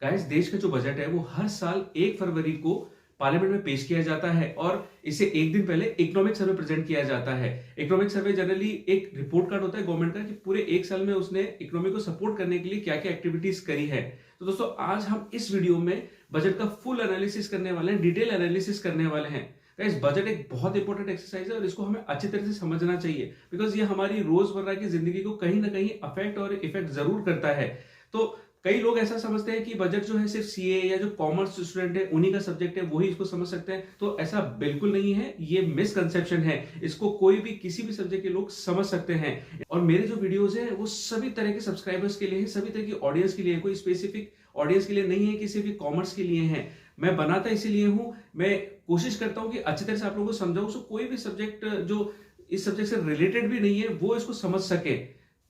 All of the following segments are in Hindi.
गाइस, देश का जो बजट है वो हर साल 1 फरवरी को पार्लियामेंट में पेश किया जाता है और इसे एक दिन पहले इकोनॉमिक सर्वे प्रेजेंट किया जाता है। इकोनॉमिक सर्वे जनरली एक रिपोर्ट कार्ड होता है गवर्नमेंट का कि पूरे एक साल में उसने इकोनॉमी को सपोर्ट करने के लिए क्या क्या एक्टिविटीज करी है। तो दोस्तों, आज हम इस वीडियो में बजट का फुल एनालिसिस करने वाले हैं, डिटेल एनालिसिस करने वाले हैं। गाइस, बजट एक बहुत इंपॉर्टेंट एक्सरसाइज है और इसको हमें अच्छी तरह से समझना चाहिए, बिकॉज ये हमारी रोजमर्रा की जिंदगी को कहीं ना कहीं अफेक्ट और इफेक्ट जरूर करता है। तो कई लोग ऐसा समझते हैं कि बजट जो है सिर्फ सीए या जो कॉमर्स स्टूडेंट है उन्हीं का सब्जेक्ट है, वही इसको समझ सकते हैं। तो ऐसा बिल्कुल नहीं है, ये मिसकंसेप्शन है। इसको कोई भी किसी भी सब्जेक्ट के लोग समझ सकते हैं। और मेरे जो वीडियोस हैं वो सभी तरह के सब्सक्राइबर्स के लिए है, सभी तरह की ऑडियंस के लिए है, कोई स्पेसिफिक ऑडियंस के लिए नहीं है कि सिर्फ कॉमर्स के लिए है। मैं बनाता इसीलिए हूं, मैं कोशिश करता हूं कि अच्छी तरह से आप लोगों को समझाऊं, सो कोई भी सब्जेक्ट जो इस सब्जेक्ट से रिलेटेड भी नहीं है वो इसको समझ सके।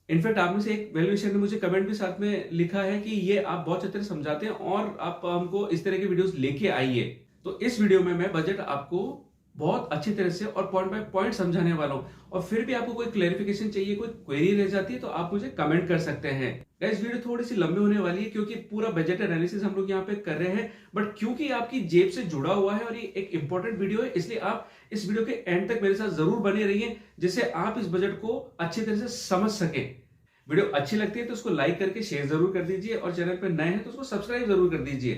इनफैक्ट आप में से एक वेल्युएशन ने मुझे कमेंट भी साथ में लिखा है कि ये आप बहुत अच्छी तरह समझाते हैं और आप हमको इस तरह के वीडियोस लेके आइए। तो इस वीडियो में मैं बजट आपको बहुत अच्छी तरह से और पॉइंट बाय पॉइंट समझाने वाला हूं। और फिर भी आपको कोई क्लेरिफिकेशन चाहिए, कोई क्वेरी रह जाती है तो आप मुझे कमेंट कर सकते हैं। गाइस, वीडियो थोड़ी सी लंबी होने वाली है क्योंकि पूरा बजट एनालिसिस हम लोग यहाँ पे कर रहे हैं, बट क्योंकि आपकी जेब से जुड़ा हुआ है और ये एक इंपॉर्टेंट वीडियो है, इसलिए आप इस वीडियो के एंड तक मेरे साथ जरूर बने रहिए, जिससे आप इस बजट को अच्छी तरह से समझ सकें। वीडियो अच्छी लगती है तो उसको लाइक करके शेयर जरूर कर दीजिए और चैनल पर नए हैं तो उसको सब्सक्राइब जरूर कर दीजिए।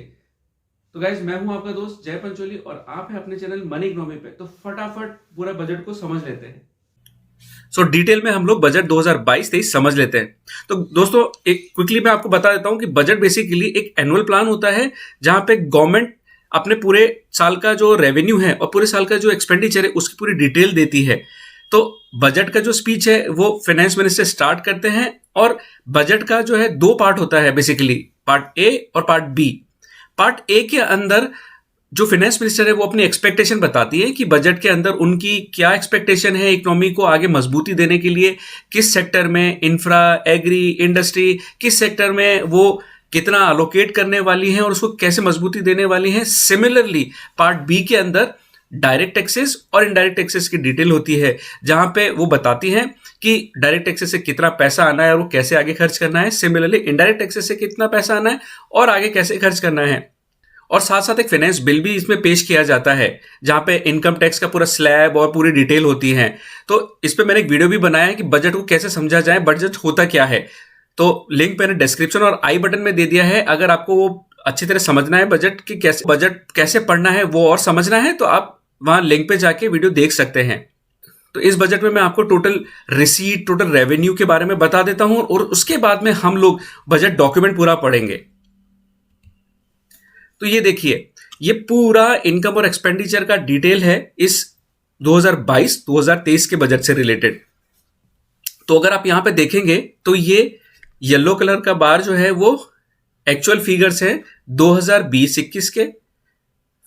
तो गाइज, मैं हूं आपका दोस्त जय पंचोली और आप हैं अपने चैनल मनी इकोनॉमी पे। तो फटाफट पूरा बजट को समझ लेते हैं। डिटेल में हम लोग बजट 2022-23 समझ लेते हैं। तो दोस्तों, एक क्विकली मैं आपको बता देता हूं कि बजट बेसिकली एक एनुअल प्लान होता है जहां पे गवर्नमेंट अपने पूरे साल का जो रेवेन्यू है और पूरे साल का जो एक्सपेंडिचर है उसकी पूरी डिटेल देती है। तो बजट का जो स्पीच है वो फाइनेंस मिनिस्टर स्टार्ट करते हैं और बजट का जो है 2 पार्ट होता है बेसिकली, पार्ट ए और पार्ट बी। पार्ट ए के अंदर जो फाइनेंस मिनिस्टर है वो अपनी एक्सपेक्टेशन बताती है कि बजट के अंदर उनकी क्या एक्सपेक्टेशन है इकोनॉमी को आगे मजबूती देने के लिए, किस सेक्टर में, इंफ्रा, एग्री, इंडस्ट्री, किस सेक्टर में वो कितना अलोकेट करने वाली है और उसको कैसे मजबूती देने वाली है। सिमिलरली पार्ट बी के अंदर डायरेक्ट टैक्सेस और इनडायरेक्ट टैक्सेस की डिटेल होती है, जहां पे वो बताती हैं कि डायरेक्ट टैक्सेस से कितना पैसा आना है और वो कैसे आगे खर्च करना है। सिमिलरली इनडायरेक्ट टैक्सेस से कितना पैसा आना है और आगे कैसे खर्च करना है। और साथ साथ एक फाइनेंस बिल भी इसमें पेश किया जाता है जहां पे इनकम टैक्स का पूरा स्लैब और पूरी डिटेल होती है। तो इस पे मैंने एक वीडियो भी बनाया है कि बजट को कैसे समझा जाए, बजट होता क्या है। तो लिंक मैंने डिस्क्रिप्शन और आई बटन में दे दिया है। अगर आपको वो अच्छी तरह समझना है बजट कैसे पढ़ना है वो और समझना है तो आप वहां लिंक पे जाके वीडियो देख सकते हैं। तो इस बजट में मैं आपको टोटल रिसीट, टोटल रेवेन्यू के बारे में बता देता हूं और उसके बाद में हम लोग बजट डॉक्यूमेंट पूरा पढ़ेंगे। तो ये देखिए, ये पूरा इनकम और एक्सपेंडिचर का डिटेल है इस 2022-2023 के बजट से रिलेटेड। तो अगर आप यहां पे देखेंगे तो ये येलो कलर का बार जो है वो एक्चुअल फिगर्स है 2020-21 के,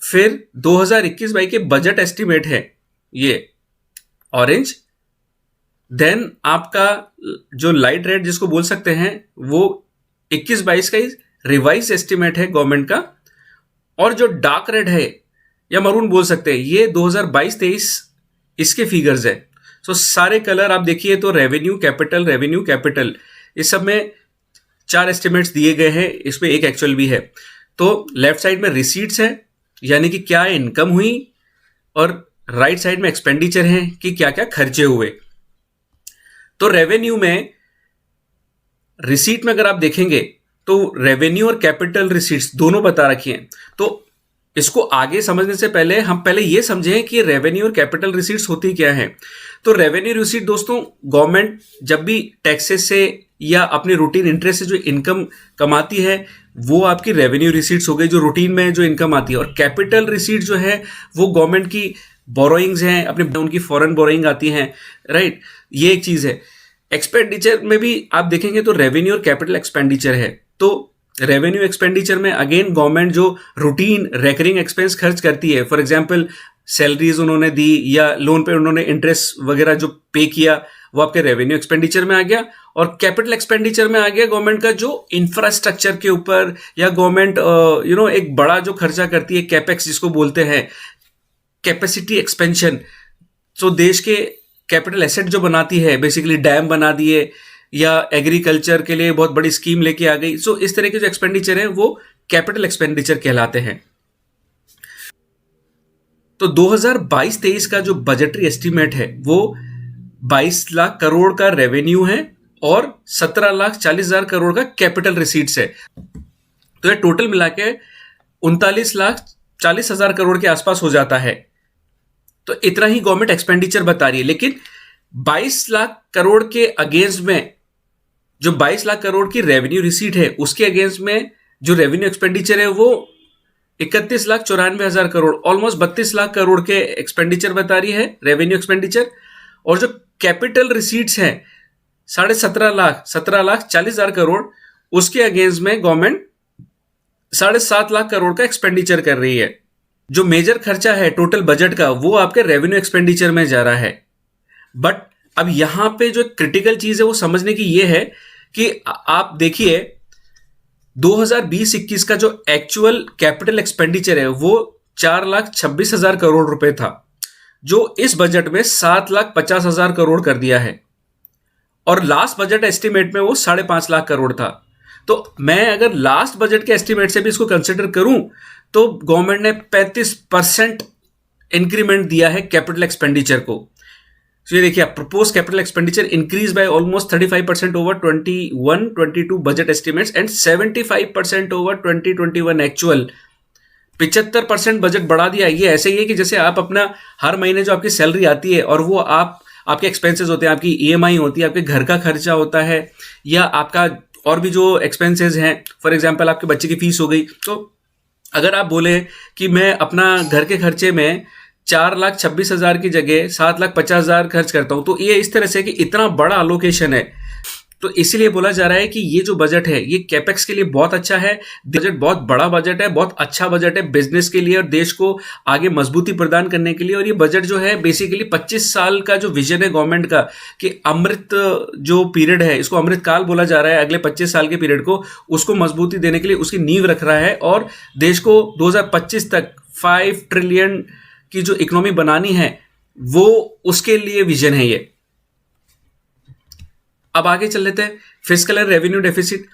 फिर 2021-22 के बजट एस्टिमेट है ये ऑरेंज, देन आपका जो लाइट रेड जिसको बोल सकते हैं वो 21-22 का रिवाइज एस्टिमेट है गवर्नमेंट का, और जो डार्क रेड है या मरून बोल सकते हैं ये 2022-23 इसके फिगर्स है। सो सारे कलर आप देखिए तो रेवेन्यू कैपिटल इस सब में 4 एस्टिमेट्स दिए गए हैं, इसमें एक एक्चुअल भी है। तो लेफ्ट साइड में रिसीट्स है यानी कि क्या इनकम हुई, और राइट साइड में एक्सपेंडिचर है कि क्या क्या खर्चे हुए। तो रेवेन्यू में, रिसीट में अगर आप देखेंगे तो रेवेन्यू और कैपिटल रिसीट्स दोनों बता रखी हैं। तो इसको आगे समझने से पहले हम पहले ये समझें कि रेवेन्यू और कैपिटल रिसीट्स होती क्या है। तो रेवेन्यू रिसीट दोस्तों, गवर्नमेंट जब भी टैक्सेस से या अपने रूटीन इंटरेस्ट से जो इनकम कमाती है वो आपकी रेवेन्यू रिसीट्स हो गई, जो रूटीन में जो इनकम आती है। और कैपिटल रिसीट जो है वो गवर्नमेंट की बोरोइंग्स हैं, अपने उनकी फॉरेन बोरोइंग आती हैं, राइट, ये एक चीज है। एक्सपेंडिचर में भी आप देखेंगे तो रेवेन्यू और कैपिटल एक्सपेंडिचर है। तो रेवेन्यू एक्सपेंडिचर में अगेन गवर्नमेंट जो रूटीन रेकरिंग एक्सपेंस खर्च करती है, फॉर एग्जांपल सैलरीज उन्होंने दी या लोन पे उन्होंने इंटरेस्ट वगैरह जो पे किया वो आपके रेवेन्यू एक्सपेंडिचर में आ गया। और कैपिटल एक्सपेंडिचर में आ गया गवर्नमेंट का जो इंफ्रास्ट्रक्चर के ऊपर, या गवर्नमेंट एक बड़ा जो खर्चा करती है कैपेक्स जिसको बोलते हैं, कैपेसिटी एक्सपेंशन। सो देश के कैपिटल एसेट जो बनाती है, बेसिकली डैम बना दिए या एग्रीकल्चर के लिए बहुत बड़ी स्कीम लेके आ गई। सो इस तरह के जो एक्सपेंडिचर है वो कैपिटल एक्सपेंडिचर कहलाते हैं। तो 2022-23 का जो बजटरी एस्टीमेट है वो 22 लाख करोड़ का रेवेन्यू है और 17,40,000 करोड़ का कैपिटल रिसीट्स है। तो ये टोटल मिला के 39,40,000 करोड़ के आसपास हो जाता है। तो इतना ही गवर्नमेंट एक्सपेंडिचर बता रही है, लेकिन 22 लाख करोड़ के अगेंस्ट में जो 22 लाख करोड़ की रेवेन्यू रिसीट है उसके अगेंस्ट में जो रेवेन्यू एक्सपेंडिचर है वो 31,94,000 करोड़, ऑलमोस्ट 32 लाख करोड़ के एक्सपेंडिचर बता रही है रेवेन्यू एक्सपेंडिचर। और जो कैपिटल रिसीट्स हैं 17,40,000 करोड़, उसके अगेंस्ट में गवर्नमेंट 7.5 लाख करोड़ का एक्सपेंडिचर कर रही है। जो मेजर खर्चा है टोटल बजट का वो आपके रेवेन्यू एक्सपेंडिचर में जा रहा है। बट अब यहां पे जो क्रिटिकल चीज है वो समझने की ये है कि आप देखिए 2020-21 का जो एक्चुअल कैपिटल एक्सपेंडिचर है वो 4,26,000 करोड़ रुपए था, जो इस बजट में 7,50,000 करोड़ कर दिया है। और लास्ट बजट एस्टिमेट में वो 5.5 लाख करोड़ था। तो मैं अगर लास्ट बजट के एस्टिमेट से भी इसको कंसिडर करूं तो गवर्नमेंट ने 35% इंक्रीमेंट दिया है कैपिटल एक्सपेंडिचर को। तो ये देखिए, propose capital expenditure increase by almost 35% over 21-22 budget estimates and 75% over 2021 actual. 75% budget बढ़ा दिया। ये ऐसे ही है कि जैसे आप अपना हर महीने जो आपकी सैलरी आती है और वो आपके एक्सपेंसेस होते हैं, आपकी ईएमआई होती है, आपके घर का खर्चा होता है, या आपका और भी जो एक्सपेंसेस हैं, फॉर एग्जांपल आपके बच्चे की फीस हो गई। तो अगर आप बोले कि मैं अपना घर के खर्चे में 4,26,000 की जगह 7,50,000 खर्च करता हूं, तो ये इस तरह से कि इतना बड़ा अलोकेशन है। तो इसीलिए बोला जा रहा है कि ये जो बजट है ये कैपेक्स के लिए बहुत अच्छा है। बजट बहुत बड़ा बजट है, बहुत अच्छा बजट है बिजनेस के लिए और देश को आगे मजबूती प्रदान करने के लिए। और ये बजट जो है बेसिकली 25 साल का जो विजन है गवर्नमेंट का कि अमृत जो पीरियड है, इसको अमृत काल बोला जा रहा है, अगले 25 साल के पीरियड को उसको मजबूती देने के लिए उसकी नींव रख रहा है। और देश को 2025 तक 5 ट्रिलियन की जो इकोनॉमी बनानी है वो उसके लिए विजन है ये। अब आगे चल लेते हैं फिस्कल एंड रेवेन्यू डेफिसिट।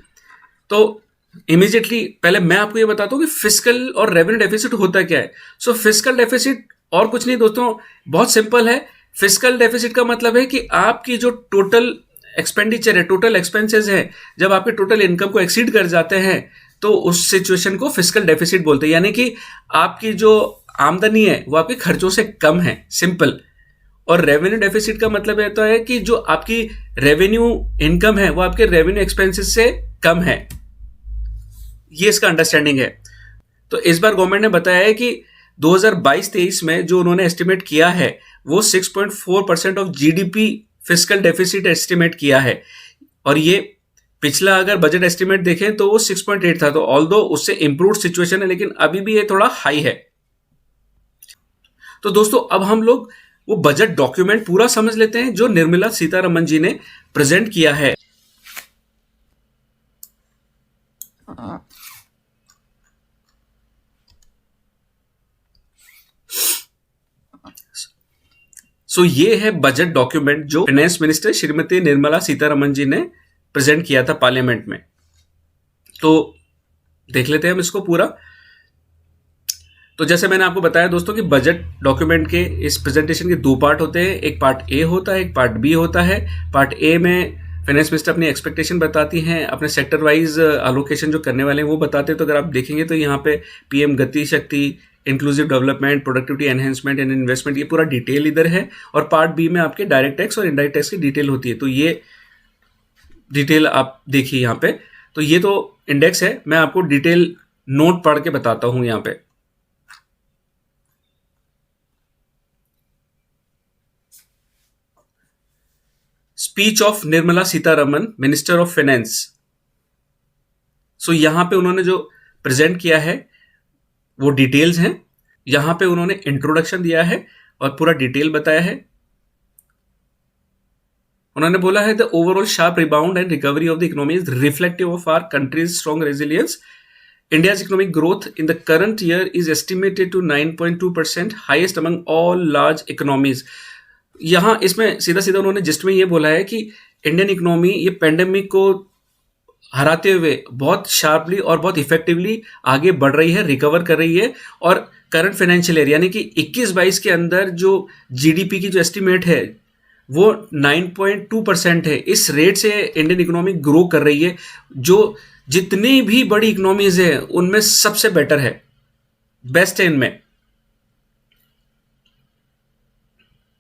तो इमीडिएटली पहले मैं आपको ये बताता हूं कि फिस्कल और रेवेन्यू डेफिसिट होता क्या है। सो फिस्कल डेफिसिट और कुछ नहीं दोस्तों, बहुत सिंपल है। फिस्कल डेफिसिट का मतलब है कि आपकी जो टोटल एक्सपेंडिचर है, टोटल एक्सपेंसेस है, जब आपके टोटल इनकम को एक्सीड कर जाते हैं तो उस सिचुएशन को फिस्कल डेफिसिट बोलते हैं। यानी कि आपकी जो आमदनी है वो आपके खर्चों से कम है, सिंपल। और रेवेन्यू डेफिसिट का मतलब रहता है कि जो आपकी रेवेन्यू इनकम है वो आपके रेवेन्यू एक्सपेंसेस से कम है। ये इसका अंडरस्टैंडिंग है। तो इस बार गवर्नमेंट ने बताया है कि 2022-23 में जो उन्होंने एस्टिमेट किया है वो 6.4% of GDP fiscal deficit estimate किया है। और ये पिछला अगर बजट एस्टिमेट देखें तो वो 6.8 था। तो ऑल्दो उससे इंप्रूव्ड सिचुएशन है, लेकिन अभी भी ये थोड़ा हाई है। तो दोस्तों अब हम लोग वो बजट डॉक्यूमेंट पूरा समझ लेते हैं जो निर्मला सीतारमण जी ने प्रेजेंट किया है। सो ये है बजट डॉक्यूमेंट जो फाइनेंस मिनिस्टर श्रीमती निर्मला सीतारमण जी ने प्रेजेंट किया था पार्लियामेंट में। तो देख लेते हैं हम इसको पूरा। तो जैसे मैंने आपको बताया दोस्तों कि बजट डॉक्यूमेंट के इस प्रेजेंटेशन के 2 पार्ट होते हैं। एक पार्ट ए होता है, एक पार्ट बी होता है। पार्ट ए में फाइनेंस मिनिस्टर अपनी एक्सपेक्टेशन बताती हैं, अपने सेक्टर वाइज एलोकेशन जो करने वाले हैं वो बताते हैं। तो अगर आप देखेंगे तो यहाँ पे पीएम गति शक्ति, inclusive development, productivity enhancement and investment, ये पूरा डिटेल इधर है। और पार्ट बी में आपके डायरेक्ट टैक्स और इनडायरेक्ट टैक्स की डिटेल होती है। तो ये डिटेल आप देखिए यहाँ पे। तो ये तो इंडेक्स है, मैं आपको डिटेल नोट पढ़ के बताता हूँ यहाँ पे। Speech of Nirmala Sitharaman, minister of finance. So यहां पे उन्होंने जो प्रेजेंट किया है वो डिटेल्स हैं। यहां पे उन्होंने इंट्रोडक्शन दिया है और पूरा डिटेल बताया है। उन्होंने बोला है the overall sharp rebound and recovery of the economy is reflective of our countries strong resilience. India's economic growth in the current year is estimated to 9.2%, highest among all large economies. यहाँ इसमें सीधा सीधा उन्होंने जिस्ट में ये बोला है कि इंडियन इकोनॉमी ये पेंडेमिक को हराते हुए बहुत शार्पली और बहुत इफेक्टिवली आगे बढ़ रही है, रिकवर कर रही है। और करंट फाइनेंशियल ईयर यानी कि 21-22 के अंदर जो जीडीपी की जो एस्टिमेट है वो 9.2% है। इस रेट से इंडियन इकोनॉमी ग्रो कर रही है, जो जितनी भी बड़ी इकोनॉमीज है उनमें सबसे बेटर है, बेस्ट है इनमें।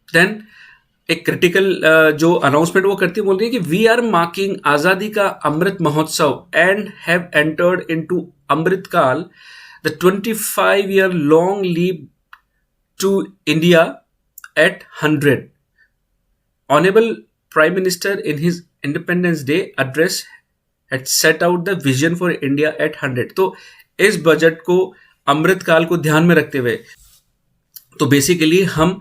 देन एक क्रिटिकल जो अनाउंसमेंट वो करती है, बोल रही है कि वी आर मार्किंग आजादी का Amrit Mahotsav and have entered into अमृत काल the 25-year long leap to India at 100. Honorable Prime Minister in his Independence Day address had set out the vision for India at 100. तो इस बजट को अमृत काल को ध्यान में रखते हुए, तो बेसिकली हम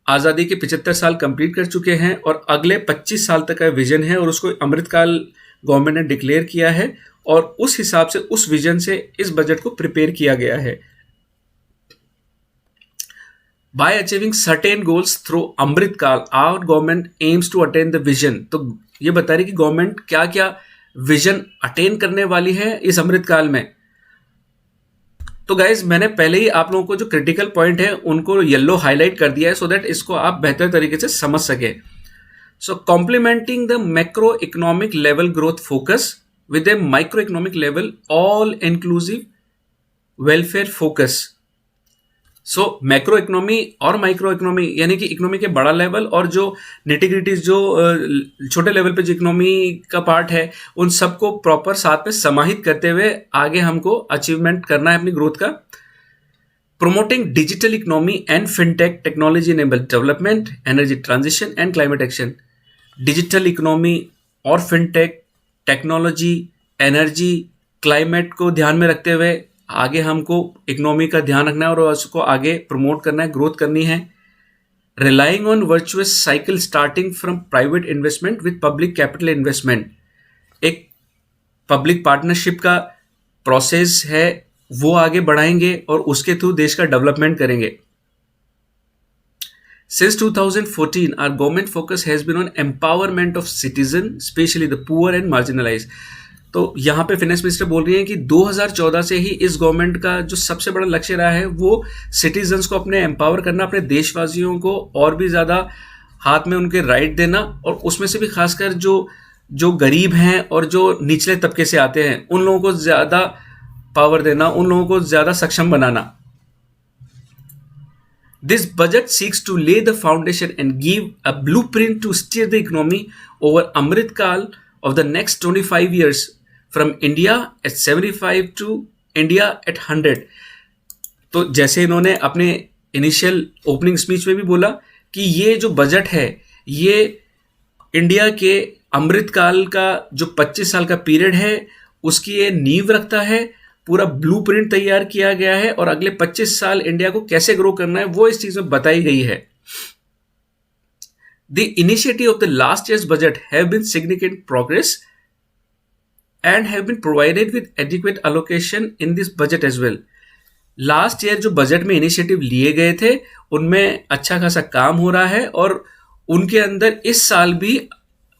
आज़ादी के 75 साल कंप्लीट कर चुके हैं और अगले 25 साल तक का विजन है और उसको अमृतकाल गवर्नमेंट ने डिक्लेयर किया है और उस हिसाब से, उस विजन से इस बजट को प्रिपेयर किया गया है। By achieving certain goals through Amrit Kaal, our government aims to attain the vision. तो ये बता रही कि गवर्नमेंट क्या क्या विजन अटेन करने वाली है इस अमृतकाल में। तो गाइज मैंने पहले ही आप लोगों को जो क्रिटिकल पॉइंट है उनको येलो हाईलाइट कर दिया है सो दैट इसको आप बेहतर तरीके से समझ सके। So complementing the macro economic level growth focus with a micro economic level all inclusive welfare focus. So macro economy और माइक्रो इकोनॉमी यानी कि इकोनॉमी के बड़ा लेवल और जो निटिग्रिटीज जो छोटे लेवल पे जो इकोनॉमी का पार्ट है उन सबको प्रॉपर साथ में समाहित करते हुए आगे हमको अचीवमेंट करना है अपनी ग्रोथ का। Promoting digital economy and fintech technology enabled development, energy transition and climate action. Digital economy और फिनटेक टेक्नोलॉजी, एनर्जी, क्लाइमेट को ध्यान में रखते हुए आगे हमको इकोनॉमी का ध्यान रखना है और उसको आगे प्रमोट करना है, ग्रोथ करनी है। Relying on virtuous cycle starting from private investment with public capital investment. एक पब्लिक पार्टनरशिप का प्रोसेस है वो आगे बढ़ाएंगे और उसके थ्रू देश का डेवलपमेंट करेंगे। Since 2014, our government focus has been on empowerment of citizens, especially the poor and marginalized. तो यहाँ पे फाइनेंस मिनिस्टर बोल रही हैं कि 2014 से ही इस गवर्नमेंट का जो सबसे बड़ा लक्ष्य रहा है वो सिटीजन्स को अपने एम्पावर करना, अपने देशवासियों को और भी ज़्यादा हाथ में उनके राइट देना और उसमें से भी खासकर जो गरीब हैं और जो निचले तबके से आते हैं उन लोगों को ज़्यादा पावर देना, उन लोगों को ज़्यादा सक्षम बनाना। This budget seeks to lay the foundation and give a blueprint to steer the economy over Amrit Kal of the next 25 years from India at 75 to India at 100. तो जैसे इन्होंने अपने इनिशियल ओपनिंग स्पीच में भी बोला कि ये जो बजट है ये इंडिया के अमृत काल का जो 25 साल का पीरियड है उसकी ये नींव रखता है। पूरा ब्लूप्रिंट तैयार किया गया है और अगले 25 साल इंडिया को कैसे ग्रो करना है वो इस चीज में बताई गई है। The initiative of the last year's budget have been significant progress and have been provided with adequate allocation in this budget as well. Last year जो बजट में इनिशिएटिव लिए गए थे उनमें अच्छा खासा काम हो रहा है और उनके अंदर इस साल भी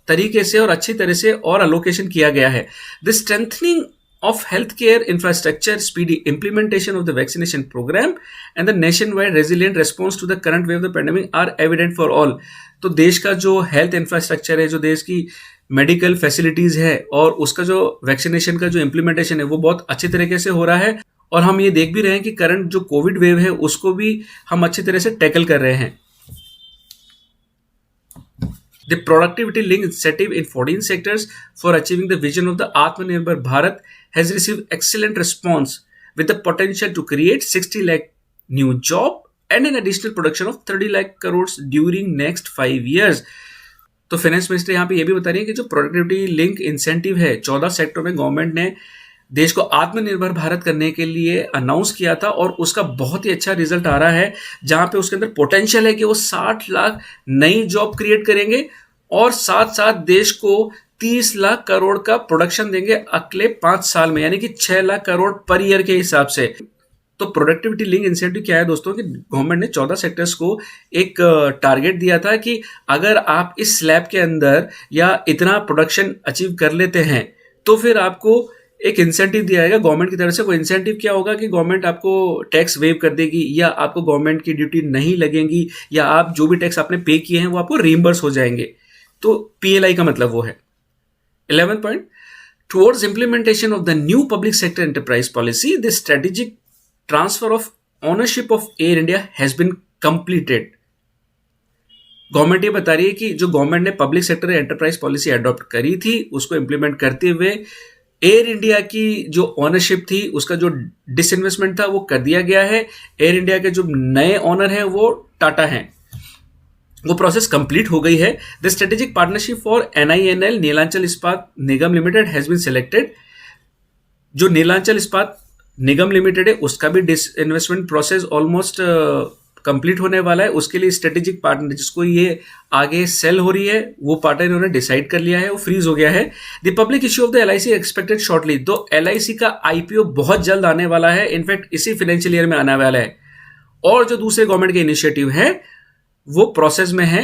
तरीके से और अच्छी तरह से और अलोकेशन किया गया है। The strengthening of healthcare infrastructure, speedy implementation of the vaccination program and the nationwide resilient response to the current wave of the pandemic are evident for all. तो देश का जो हेल्थ इंफ्रास्ट्रक्चर है, जो देश की मेडिकल फैसिलिटीज है और उसका जो वैक्सीनेशन का जो इम्प्लीमेंटेशन है वो बहुत अच्छे तरीके से हो रहा है और हम ये देख भी रहे हैं कि करंट जो कोविड वेव है उसको भी हम अच्छी तरह से टैकल कर रहे हैं। The productivity linked incentive in 14 sectors for achieving the vision of the Atmanirbhar Bharat has received excellent response with the potential to create 60 lakh new job and an additional production of 30 lakh crores during next 5 years. तो फाइनेंस मिनिस्टर यहाँ पे ये भी बता रही है कि जो प्रोडक्टिविटी लिंक इंसेंटिव है 14 सेक्टर में गवर्नमेंट ने देश को आत्मनिर्भर भारत करने के लिए अनाउंस किया था और उसका बहुत ही अच्छा रिजल्ट आ रहा है, जहां पे उसके अंदर पोटेंशियल है कि वो 60 लाख नई जॉब क्रिएट करेंगे और साथ साथ देश को 30 लाख करोड़ का प्रोडक्शन देंगे अगले 5 साल में, यानी कि 6 लाख करोड़ पर ईयर के हिसाब से। तो प्रोडक्टिविटी लिंक इंसेंटिव क्या है दोस्तों कि गवर्नमेंट ने 14 सेक्टर्स को एक टारगेट दिया था कि अगर आप इस स्लैब के अंदर या इतना प्रोडक्शन अचीव कर लेते हैं तो फिर आपको एक इंसेंटिव दिया जाएगा गवर्नमेंट की तरफ से। वो इंसेंटिव क्या होगा कि गवर्नमेंट आपको टैक्स वेव कर देगी, या आपको गवर्नमेंट की ड्यूटी नहीं लगेगी, या आप जो भी टैक्स आपने पे किए हैं वो आपको रीइंबर्स हो जाएंगे। तो पीएलआई का मतलब वो है। 11th point, towards implementation of the new public sector enterprise policy, the strategic transfer of ownership of Air India has been completed. Government ये बता रही है कि जो गवर्नमेंट ने public sector enterprise policy adopt करी थी उसको इंप्लीमेंट करते हुए एयर इंडिया की जो ओनरशिप थी उसका जो डिसइन्वेस्टमेंट था वो कर दिया गया है। एयर इंडिया के जो नए ओनर हैं वो टाटा हैं। वो प्रोसेस कंप्लीट हो गई है। The strategic partnership for NINL Neelachal Ispat Nigam Limited has been selected. जो नीलांचल इस्पात निगम लिमिटेड है उसका भी डिसइन्वेस्टमेंट प्रोसेस ऑलमोस्ट कंप्लीट होने वाला है। उसके लिए स्ट्रेटेजिक पार्टनर जिसको ये आगे सेल हो रही है वो पार्टनर इन्होंने डिसाइड कर लिया है, वो फ्रीज हो गया है। The public issue of the LIC expected shortly. तो LIC का IPO बहुत जल्द आने वाला है, इनफैक्ट इसी फाइनेंशियल ईयर में आने वाला है। और जो दूसरे गवर्नमेंट के इनिशिएटिव है वो प्रोसेस में है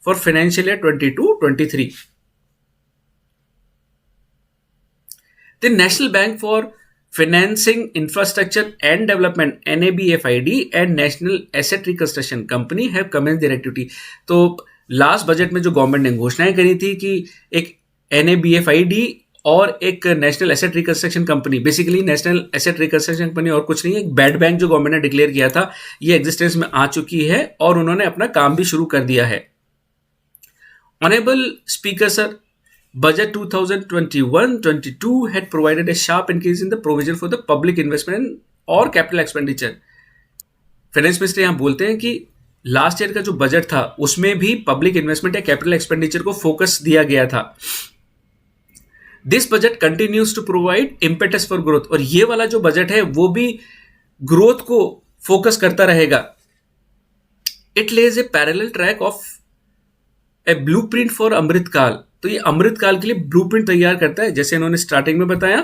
for financial year 22-23। The national bank for financing infrastructure and development NABFID and national asset reconstruction company have commenced there activity. तो लास्ट बजट में जो गवर्नमेंट ने घोषणाएं करी थी कि एक NABFID और एक national asset reconstruction company, basically national asset reconstruction company और कुछ नहीं है, एक बेड बैंक जो गवर्नमेंट ने डिक्लेयर किया था, ये एग्जिस्टेंस में आ चुकी है और उन्होंने अपना काम भी शुरू कर दिया है। Honourable speaker sir, Budget 2021-22 had provided a sharp increase in the provision for the public investment और capital expenditure. फाइनेंस मिनिस्टर यहाँ बोलते हैं कि लास्ट ईयर का जो बजट था उसमें भी पब्लिक इन्वेस्टमेंट या कैपिटल एक्सपेंडिचर को फोकस दिया गया था। This budget continues to provide impetus for growth. और ये वाला जो बजट है वो भी ग्रोथ को फोकस करता रहेगा। It lays a parallel track of a blueprint for Amritkaal. तो ये अमृतकाल के लिए ब्लूप्रिंट तैयार करता है, जैसे इन्होंने स्टार्टिंग में बताया।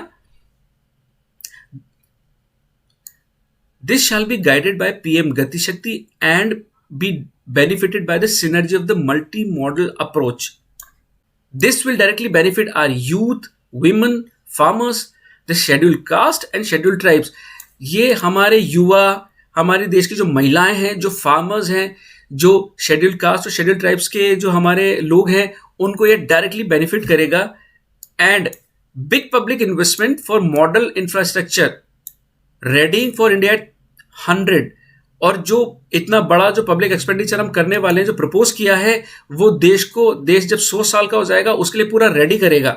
This shall be guided by PM Gati Shakti and be benefited by the synergy of the multi model approach. This will directly benefit our youth, women, farmers, the scheduled caste and scheduled tribes. ये हमारे युवा, हमारे देश की जो महिलाएं हैं, जो फार्मर्स हैं, जो शेड्यूल्ड कास्ट और शेड्यूल्ड ट्राइब्स के जो हमारे लोग हैं, उनको ये डायरेक्टली बेनिफिट करेगा। And big public investment for model infrastructure readying for India 100। और जो इतना बड़ा जो पब्लिक एक्सपेंडिचर हम करने वाले हैं, जो प्रपोज किया है, वो देश जब 100 साल का हो जाएगा उसके लिए पूरा रेडी करेगा।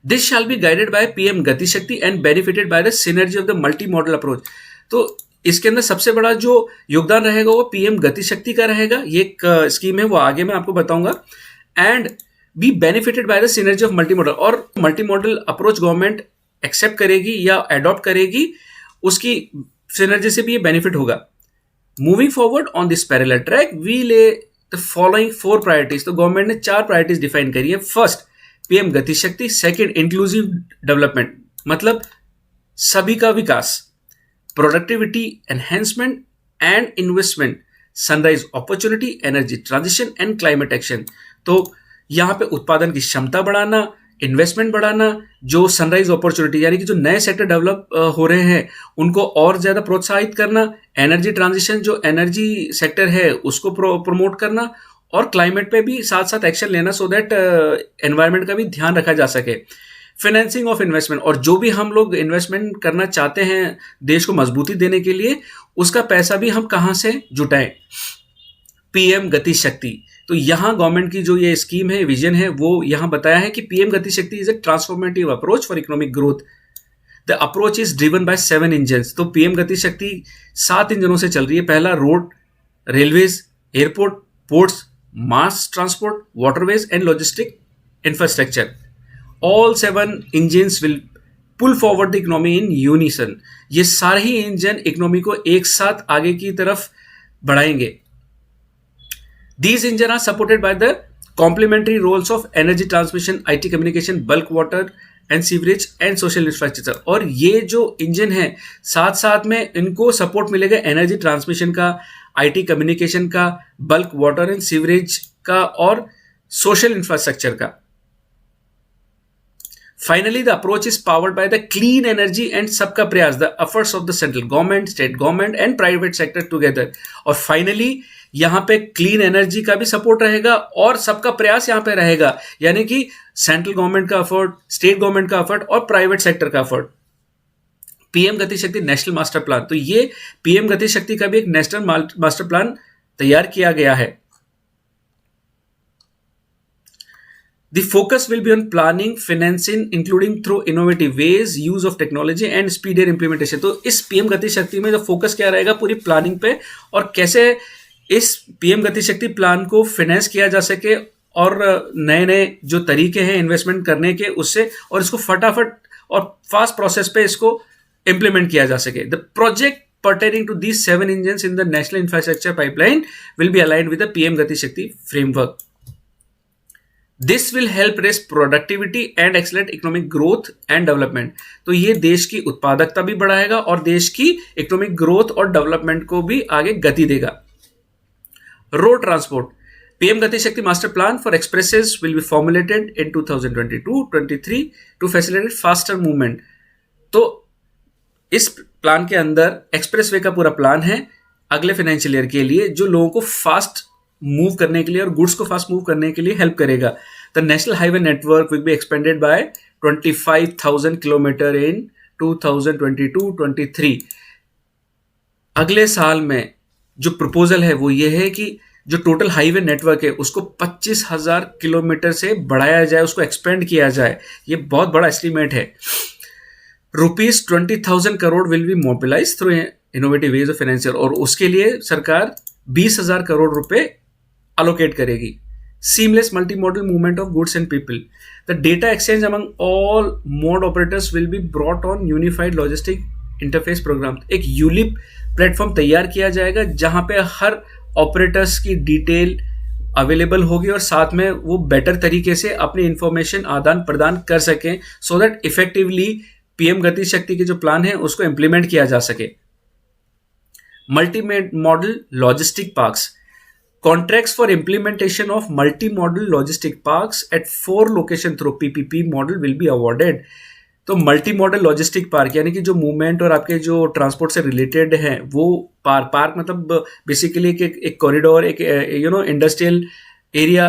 This shall be guided by PM Gati Shakti and benefited by the synergy of the multi model approach. तो इसके अंदर सबसे बड़ा जो योगदान रहेगा वो PM गति शक्ति का रहेगा। ये एक स्कीम है, वो आगे मैं आपको बताऊंगा। And be benefited by the synergy of multi model. और multi model approach government accept करेगी या अडॉप्ट करेगी, उसकी सिनर्जी से भी ये बेनिफिट होगा। Moving forward on this parallel track we lay the following 4 priorities. तो गवर्नमेंट ने 4 प्रायोरिटीज डिफाइन करी है। फर्स्ट, PM गति शक्ति। सेकेंड, इंक्लूसिव डेवलपमेंट, मतलब सभी का विकास। Productivity enhancement and investment, sunrise opportunity, energy transition and climate action. तो यहाँ पे उत्पादन की क्षमता बढ़ाना, इन्वेस्टमेंट बढ़ाना, जो सनराइज अपॉर्चुनिटी यानी कि जो नए सेक्टर डेवलप हो रहे हैं उनको और ज्यादा प्रोत्साहित करना, एनर्जी ट्रांजिशन जो एनर्जी सेक्टर है उसको प्रमोट करना, और क्लाइमेट पे भी साथ साथ एक्शन लेना सो दैट एनवायरनमेंट का भी ध्यान रखा जा सके। फाइनेंसिंग ऑफ इन्वेस्टमेंट, और जो भी हम लोग इन्वेस्टमेंट करना चाहते हैं देश को मजबूती देने के लिए, उसका पैसा भी हम कहाँ से जुटाएं। PM गति शक्ति, तो यहाँ गवर्नमेंट की जो ये स्कीम है, विजन है, वो यहाँ बताया है कि PM गति शक्ति is a transformative approach for economic growth. The approach is driven by 7 engines. तो PM गति शक्ति 7 इंजनों से चल रही है। पहला, road, railways, airport, ports, mass transport, waterways and logistic infrastructure. All 7 engines will pull forward the economy in unison. ये सारे ही इंजन इकोनॉमी को एक साथ आगे की तरफ बढ़ाएंगे। These engines are supported by the complementary roles of energy transmission, IT communication, bulk water and sewerage and social infrastructure। और ये जो इंजन है साथ साथ में इनको सपोर्ट मिलेगा एनर्जी ट्रांसमिशन का, IT कम्युनिकेशन का, बल्क वाटर एंड सीवरेज का और सोशल इंफ्रास्ट्रक्चर का। Finally, the approach is powered by the clean energy and सबका प्रयास, the efforts of the central government, state government and private sector together. और finally यहाँ पे क्लीन एनर्जी का भी सपोर्ट रहेगा और सबका प्रयास यहाँ पे रहेगा, यानी कि सेंट्रल गवर्नमेंट का एफर्ट, स्टेट गवर्नमेंट का एफर्ट और प्राइवेट सेक्टर का एफर्ट. पीएम गति शक्ति नेशनल मास्टर प्लान, तो ये पीएम गति शक्ति का भी एक नेशनल मास्टर प्लान तैयार किया गया है. The focus will be on planning, financing, including through innovative ways, use of technology and speedier implementation. तो इस पीएम गति शक्ति में जो फोकस क्या रहेगा पूरी प्लानिंग पे और कैसे इस पीएम गति शक्ति प्लान को फाइनेंस किया जा सके और नए नए जो तरीके हैं इन्वेस्टमेंट करने के उससे, और इसको फटाफट और फास्ट प्रोसेस पे इसको इम्प्लीमेंट किया जा सके. The project pertaining to these 7 engines in the national infrastructure pipeline will be aligned with the PM Gati Shakti framework. This will help raise productivity and accelerate economic growth and development. तो ये देश की उत्पादकता भी बढ़ाएगा और देश की इकोनॉमिक ग्रोथ और डेवलपमेंट को भी आगे गति देगा. Road transport, PM Gati Shakti master plan for expresses will be formulated in 2022-23 to facilitate faster movement. तो इस प्लान के अंदर एक्सप्रेसवे का पूरा प्लान है अगले फाइनेंशियल ईयर के लिए, जो लोगों को फास्ट मूव करने के लिए और गुड्स को फास्ट मूव करने के लिए हेल्प करेगा. The national highway network will be expanded by 25,000 kilometre in 2022-23. अगले साल में जो प्रपोजल है वो ये है कि जो टोटल हाईवे नेटवर्क है उसको 25,000 किलोमीटर से बढ़ाया जाए, उसको एक्सपेंड किया जाए. ये बहुत बड़ा एस्टिमेट है. Rupees 20,000 crore will be mobilize through innovative ways of financial, और उसके लिए सरकार 20,000 करोड़ रुपए allocate करेगी. Seamless multimodal movement of goods and people. The data exchange among all mode operators will be brought on unified logistic interface program. एक यूलिप प्लेटफॉर्म तैयार किया जाएगा जहां पे हर ऑपरेटर्स की डिटेल अवेलेबल होगी और साथ में वो बेटर तरीके से अपनी इंफॉर्मेशन आदान प्रदान कर सकें, सो दैट इफेक्टिवली पीएम गति शक्ति के जो प्लान है उसको इंप्लीमेंट किया जा सके. Multi modal logistic parks, contracts for implementation of multi-modal logistic parks at 4 location through PPP model will be awarded. तो मल्टी मॉडल लॉजिस्टिक पार्क यानी कि जो मूवमेंट और आपके जो ट्रांसपोर्ट से रिलेटेड हैं वो पार्क मतलब बेसिकली एक कॉरिडोर, एक industrial area.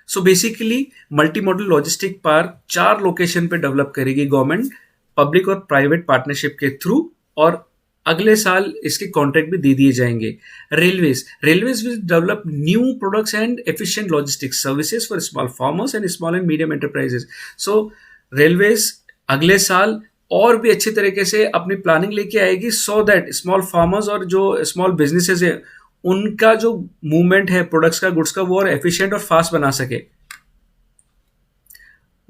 So basically multi modal logistic park 4 location पे डेवलप करेगी गवर्नमेंट, पब्लिक और प्राइवेट पार्टनरशिप के थ्रू, और अगले साल इसके कॉन्ट्रैक्ट भी दे दिए जाएंगे. Railways will develop new products and efficient logistics services for small farmers and small and medium enterprises. So railways अगले साल और भी अच्छी तरीके से अपनी प्लानिंग लेके आएगी, सो दैट स्मॉल फार्मर्स और जो स्मॉल बिजनेसेस है उनका जो मूवमेंट है प्रोडक्ट्स का, गुड्स का, वो और एफिशिएंट और फास्ट बना सके.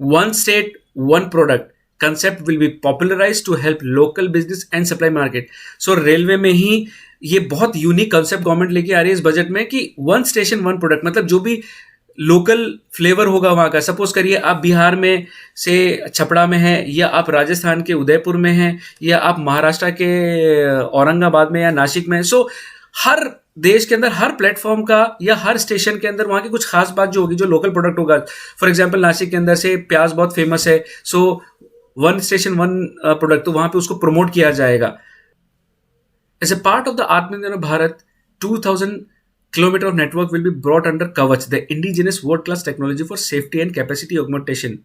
One state one product concept will be popularized to help local business and supply market. So railway में ही ये बहुत यूनिक कंसेप्ट गवर्नमेंट लेके आ रही है इस बजट में कि वन स्टेशन वन प्रोडक्ट, मतलब जो भी लोकल फ्लेवर होगा वहाँ का. सपोज करिए आप बिहार में से छपड़ा में है, या आप राजस्थान के उदयपुर में हैं, या आप महाराष्ट्र के औरंगाबाद में या नासिक में. सो हर देश के अंदर हर प्लेटफॉर्म का या हर स्टेशन के अंदर वहाँ की कुछ खास बात जो होगी, जो लोकल प्रोडक्ट होगा. फॉर एग्जाम्पल नासिक के अंदर से प्याज बहुत फेमस है, so one station one product, तो वहां पे उसको प्रमोट किया जाएगा. As a part of the Aatmanirbhar Bharat 2,000 kilometre of network will be brought under Kavach, the indigenous world class technology for safety and capacity augmentation.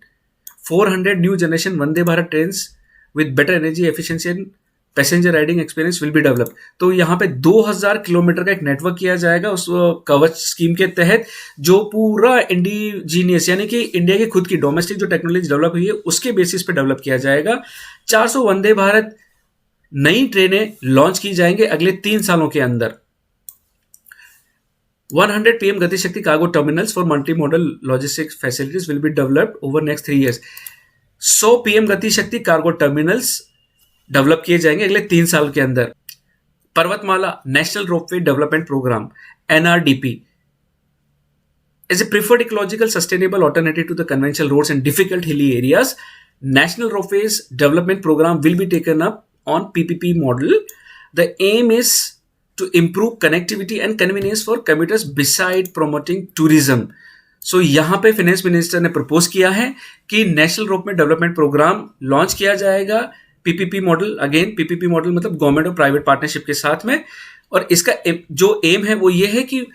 400 new generation Vande Bharat trains with better energy efficiency and passenger riding experience will be develop. तो यहाँ पे 2,000 किलोमीटर का एक नेटवर्क किया जाएगा उस कवच स्कीम के तहत, जो पूरा इंडिजीनियस यानी कि इंडिया की खुद की डोमेस्टिक जो टेक्नोलॉजी डेवलप हुई है उसके बेसिस पे डेवलप किया जाएगा. 400 वंदे भारत नई ट्रेनें लॉन्च की जाएंगे अगले 3 सालों के अंदर. 100 पीएम गति शक्ति cargo terminals for multi modal logistics facilities will be developed over next 3 years. 100 PM गति शक्ति कार्गो टर्मिनल्स डेवलप किए जाएंगे अगले 3 साल के अंदर. Parvatmala national ropeway development programme NRDP is a preferred ecological sustainable alternative to the conventional roads in difficult hilly areas. National ropeways development program will be taken up on PPP model. The aim is to improve connectivity and convenience for commuters beside promoting tourism. So यहाँ पे फाइनेंस मिनिस्टर ने प्रपोज किया है कि national ropeway development programme launch किया जाएगा, PPP model, again PPP model मतलब गवर्नमेंट और प्राइवेट पार्टनरशिप के साथ में। और इसका जो एम है वो ये है कि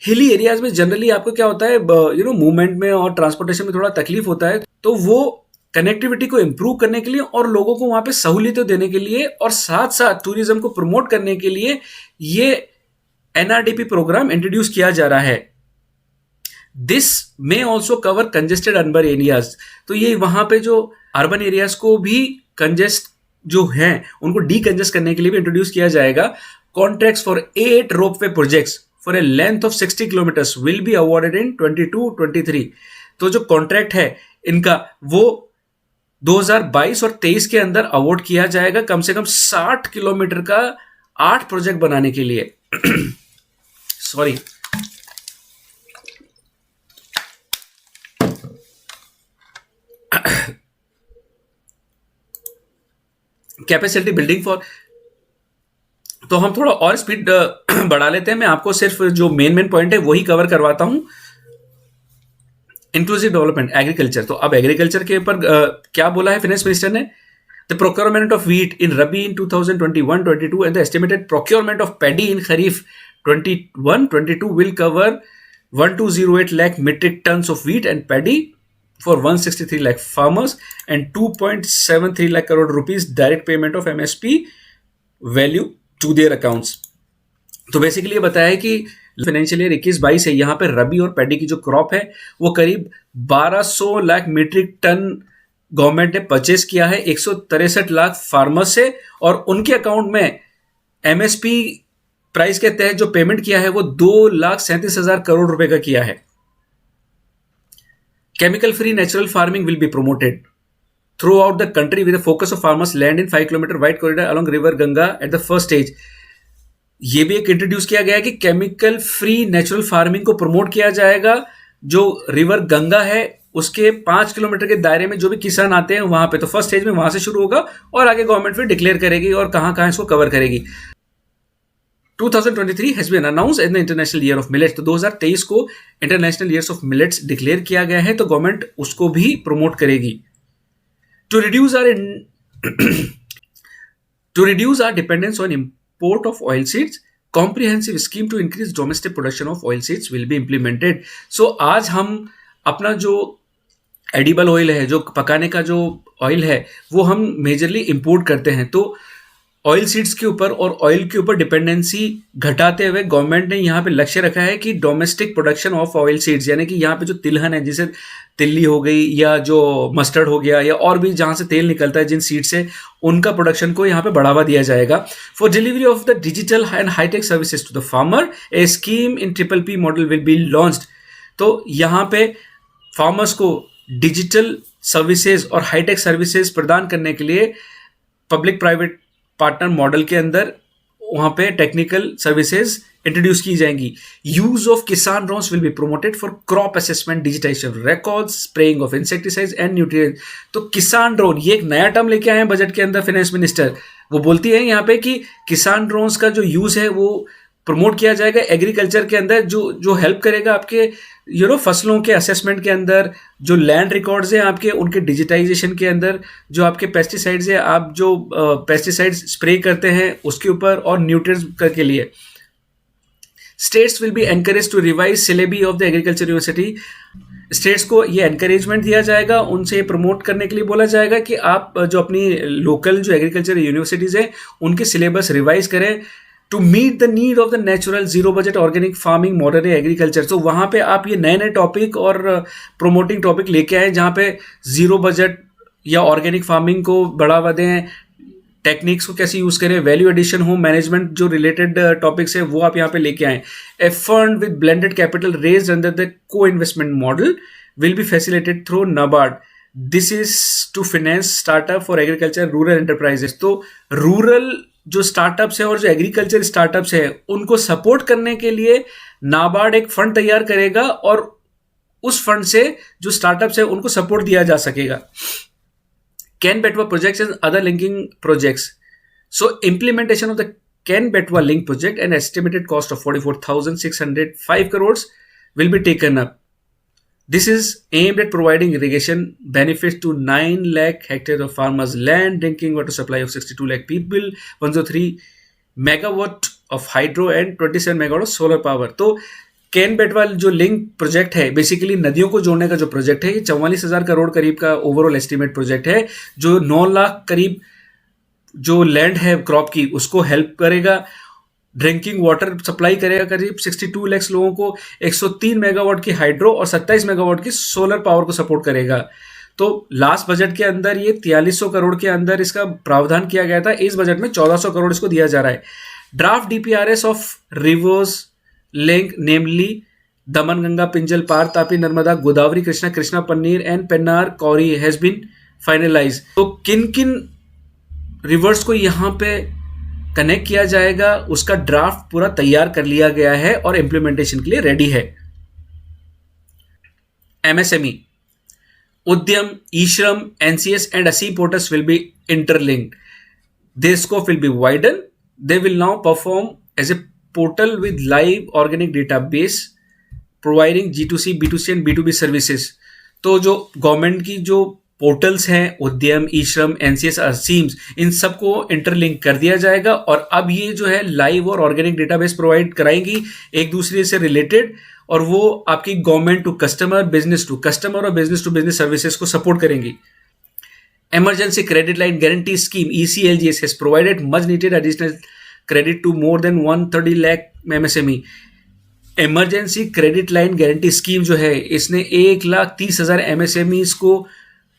हिली एरियाज में जनरली आपको क्या होता है, मूवमेंट में और ट्रांसपोर्टेशन में थोड़ा तकलीफ होता है, तो वो कनेक्टिविटी को इम्प्रूव करने के लिए और लोगों को वहां पे सहूलियतें देने के लिए और साथ साथ टूरिज्म को प्रमोट करने के लिए ये एनआरडीपी प्रोग्राम इंट्रोड्यूस किया जा रहा है। This may also cover congested urban areas, तो ये वहां पे जो अर्बन एरियाज को भी कंजेस्ट जो हैं उनको डीकंजेस्ट करने के लिए भी इंट्रोड्यूस किया जाएगा। Contracts for 8 ropeway projects for a length of 60 kilometres will be awarded इन 22-23। तो जो कॉन्ट्रैक्ट है इनका वो 2022 और 23 के अंदर अवार्ड किया जाएगा, कम से कम 60 किलोमीटर का 8 प्रोजेक्ट बनाने के लिए। सॉरी, कैपेसिटी बिल्डिंग फॉर, तो हम थोड़ा और स्पीड बढ़ा लेते हैं। मैं आपको सिर्फ जो मेन पॉइंट है वही कवर करवाता हूं। इंक्लूसिव डेवलपमेंट, एग्रीकल्चर, तो अब एग्रीकल्चर के ऊपर क्या बोला है फाइनेंस मिनिस्टर ने? The procurement of wheat in rabi in 2021-22 and the estimated procurement of paddy in kharif 21-22 will cover 1208 lakh metric tons of wheat and paddy for 163 lakh farmers and 2.73 lakh crore rupees direct payment of MSP value to their accounts। तो बेसिकली ये बताया है कि फाइनेंशियल ईयर 21-22 है, यहाँ पे रबी और पैडी की जो क्रॉप है वो करीब 1200 लाख मीट्रिक टन गवर्नमेंट ने परचेस किया है 163 लाख फार्मर्स से, और उनके अकाउंट में एमएसपी प्राइस के तहत जो पेमेंट किया है वो 2,37,000 करोड़ रुपए का किया है। Chemical free natural farming will be promoted through out the country with focus of farmers land in 5 kilometre wide corridor along river Ganga at the first stage. ये भी एक इंट्रोड्यूस किया गया है कि केमिकल फ्री नेचुरल फार्मिंग को प्रमोट किया जाएगा। जो रिवर गंगा है उसके 5 किलोमीटर के दायरे में जो भी किसान आते हैं वहां पे, तो फर्स्ट स्टेज में वहां से शुरू होगा और आगे गवर्नमेंट फिर डिक्लेयर करेगी और कहां कहां इसको कवर करेगी। 2023 has been announced as the International Year of Millets, तो 2023 को international years of millets declare किया गया है, तो गवर्नमेंट उसको भी प्रमोट करेगी। To reduce our dependence on import of oil seeds, comprehensive scheme to increase domestic production of oil seeds will be implemented। So आज हम अपना जो एडिबल ऑयल है, जो पकाने का जो ऑयल है, वो हम मेजरली इंपोर्ट करते हैं। तो ऑयल सीड्स के ऊपर और ऑयल के ऊपर डिपेंडेंसी घटाते हुए गवर्नमेंट ने यहाँ पे लक्ष्य रखा है कि domestic production of oil seeds, यानी कि यहाँ पे जो तिलहन है, जैसे तिल्ली हो गई या जो मस्टर्ड हो गया या और भी जहाँ से तेल निकलता है जिन सीड से, उनका प्रोडक्शन को यहाँ पे बढ़ावा दिया जाएगा। For delivery of the digital and hi-tech services to the farmer a scheme in PPP model will be launched. तो यहाँ पे फार्मर्स को डिजिटल सर्विसेज और हाईटेक सर्विसेज प्रदान करने के लिए पब्लिक प्राइवेट पार्टनर मॉडल के अंदर वहां पे टेक्निकल सर्विसेज इंट्रोड्यूस की जाएंगी। Use of Kisan drones will be promoted for crop assessment, digitization records, spraying of insecticides and nutrients. तो किसान ड्रोन, ये एक नया टर्म लेके आए हैं बजट के अंदर फाइनेंस मिनिस्टर। वो बोलती है यहाँ पे कि किसान ड्रोन्स का जो यूज है वो प्रमोट किया जाएगा एग्रीकल्चर के अंदर, जो हेल्प करेगा आपके फसलों के असेसमेंट के अंदर, जो लैंड रिकॉर्ड्स हैं आपके उनके डिजिटाइजेशन के अंदर, जो आपके पेस्टिसाइड्स है, आप जो पेस्टिसाइड्स स्प्रे करते हैं उसके ऊपर, और न्यूट्रिएंट्स के लिए। States will be encourage to revise syllabi of the agriculture university. States को ये एनकरेजमेंट दिया जाएगा, उनसे प्रमोट करने के लिए बोला जाएगा कि आप जो अपनी लोकल जो एग्रीकल्चर यूनिवर्सिटीज़ हैं उनके सिलेबस रिवाइज करें to meet the need of the natural zero budget organic farming modern agriculture. तो वहाँ पे आप ये नए नए टॉपिक और प्रोमोटिंग टॉपिक लेके आए जहाँ पे जीरो बजट या ऑर्गेनिक फार्मिंग को बढ़ावा दें, टेक्निक्स को कैसे यूज़ करें, वैल्यू एडिशन हो, मैनेजमेंट जो रिलेटेड टॉपिक्स है वो आप यहाँ पे लेके आए। A fund with blended capital raised under the co investment model will be facilitated through NABARD. This is to finance startup for agriculture rural enterprises. तो रूरल जो स्टार्टअप्स है और जो एग्रीकल्चर स्टार्टअप्स है उनको सपोर्ट करने के लिए नाबार्ड एक फंड तैयार करेगा और उस फंड से जो स्टार्टअप्स है उनको सपोर्ट दिया जा सकेगा। Ken Betwa projects and other linking projects. So implementation of the Ken Betwa link project and estimated cost of 44,605 crores will be taken up. This is aimed at providing irrigation benefits to 9 lakh hectares of farmers' land, drinking water supply of 62 lakh people, 103 megawatt of hydro and 27 megawatt of solar power. तो कैन बेटवाल जो लिंक प्रोजेक्ट है, बेसिकली नदियों को जोड़ने का जो प्रोजेक्ट है, ये 44,000 करोड़ करीब का ओवरऑल एस्टिमेट प्रोजेक्ट है, जो 9 लाख करीब जो लैंड है क्रॉप की उसको हेल्प करेगा, ड्रिंकिंग वाटर सप्लाई करेगा करीब 62 लाख लोगों को, 103 मेगावाट की हाइड्रो और 27 मेगावाट की सोलर पावर को सपोर्ट करेगा. तो लास्ट बजट के अंदर ये 4300 करोड़ के अंदर इसका प्रावधान किया गया था. इस बजट में 1400 करोड़ इसको दिया जा रहा है. Draft डीपीआरएस of reverse link namely Daman Ganga पिंजल par Tapi Narmada Godavari Krishna Krishna Panneer and Pennar कौरी हैज बीन फाइनलाइज. तो किन किन रिवर्स को यहाँ पे कनेक्ट किया जाएगा उसका ड्राफ्ट पूरा तैयार कर लिया गया है और इंप्लीमेंटेशन के लिए रेडी है. एमएसएमई, उद्यम, ई-श्रम, एनसीएस एंड असी portals will be interlinked. Their scope will be widened. They will now perform as a portal with live organic database providing G2C, B2C and B2B services. तो जो गवर्नमेंट की जो पोर्टल्स हैं, उद्यम, ई श्रम, एनसीएस, असीम्स, इन सबको इंटरलिंक कर दिया जाएगा और अब ये जो है लाइव और ऑर्गेनिक डेटाबेस प्रोवाइड कराएंगी एक दूसरे से रिलेटेड, और वो आपकी government to customer, business to customer और बिजनेस टू बिजनेस सर्विसेज को सपोर्ट करेंगी. Emergency Credit Line Guarantee Scheme ECLGS has provided much needed additional credit to more than 130 lakh MSME. Emergency Credit Line Guarantee Scheme जो है इसने 1,30,000 MSMEs को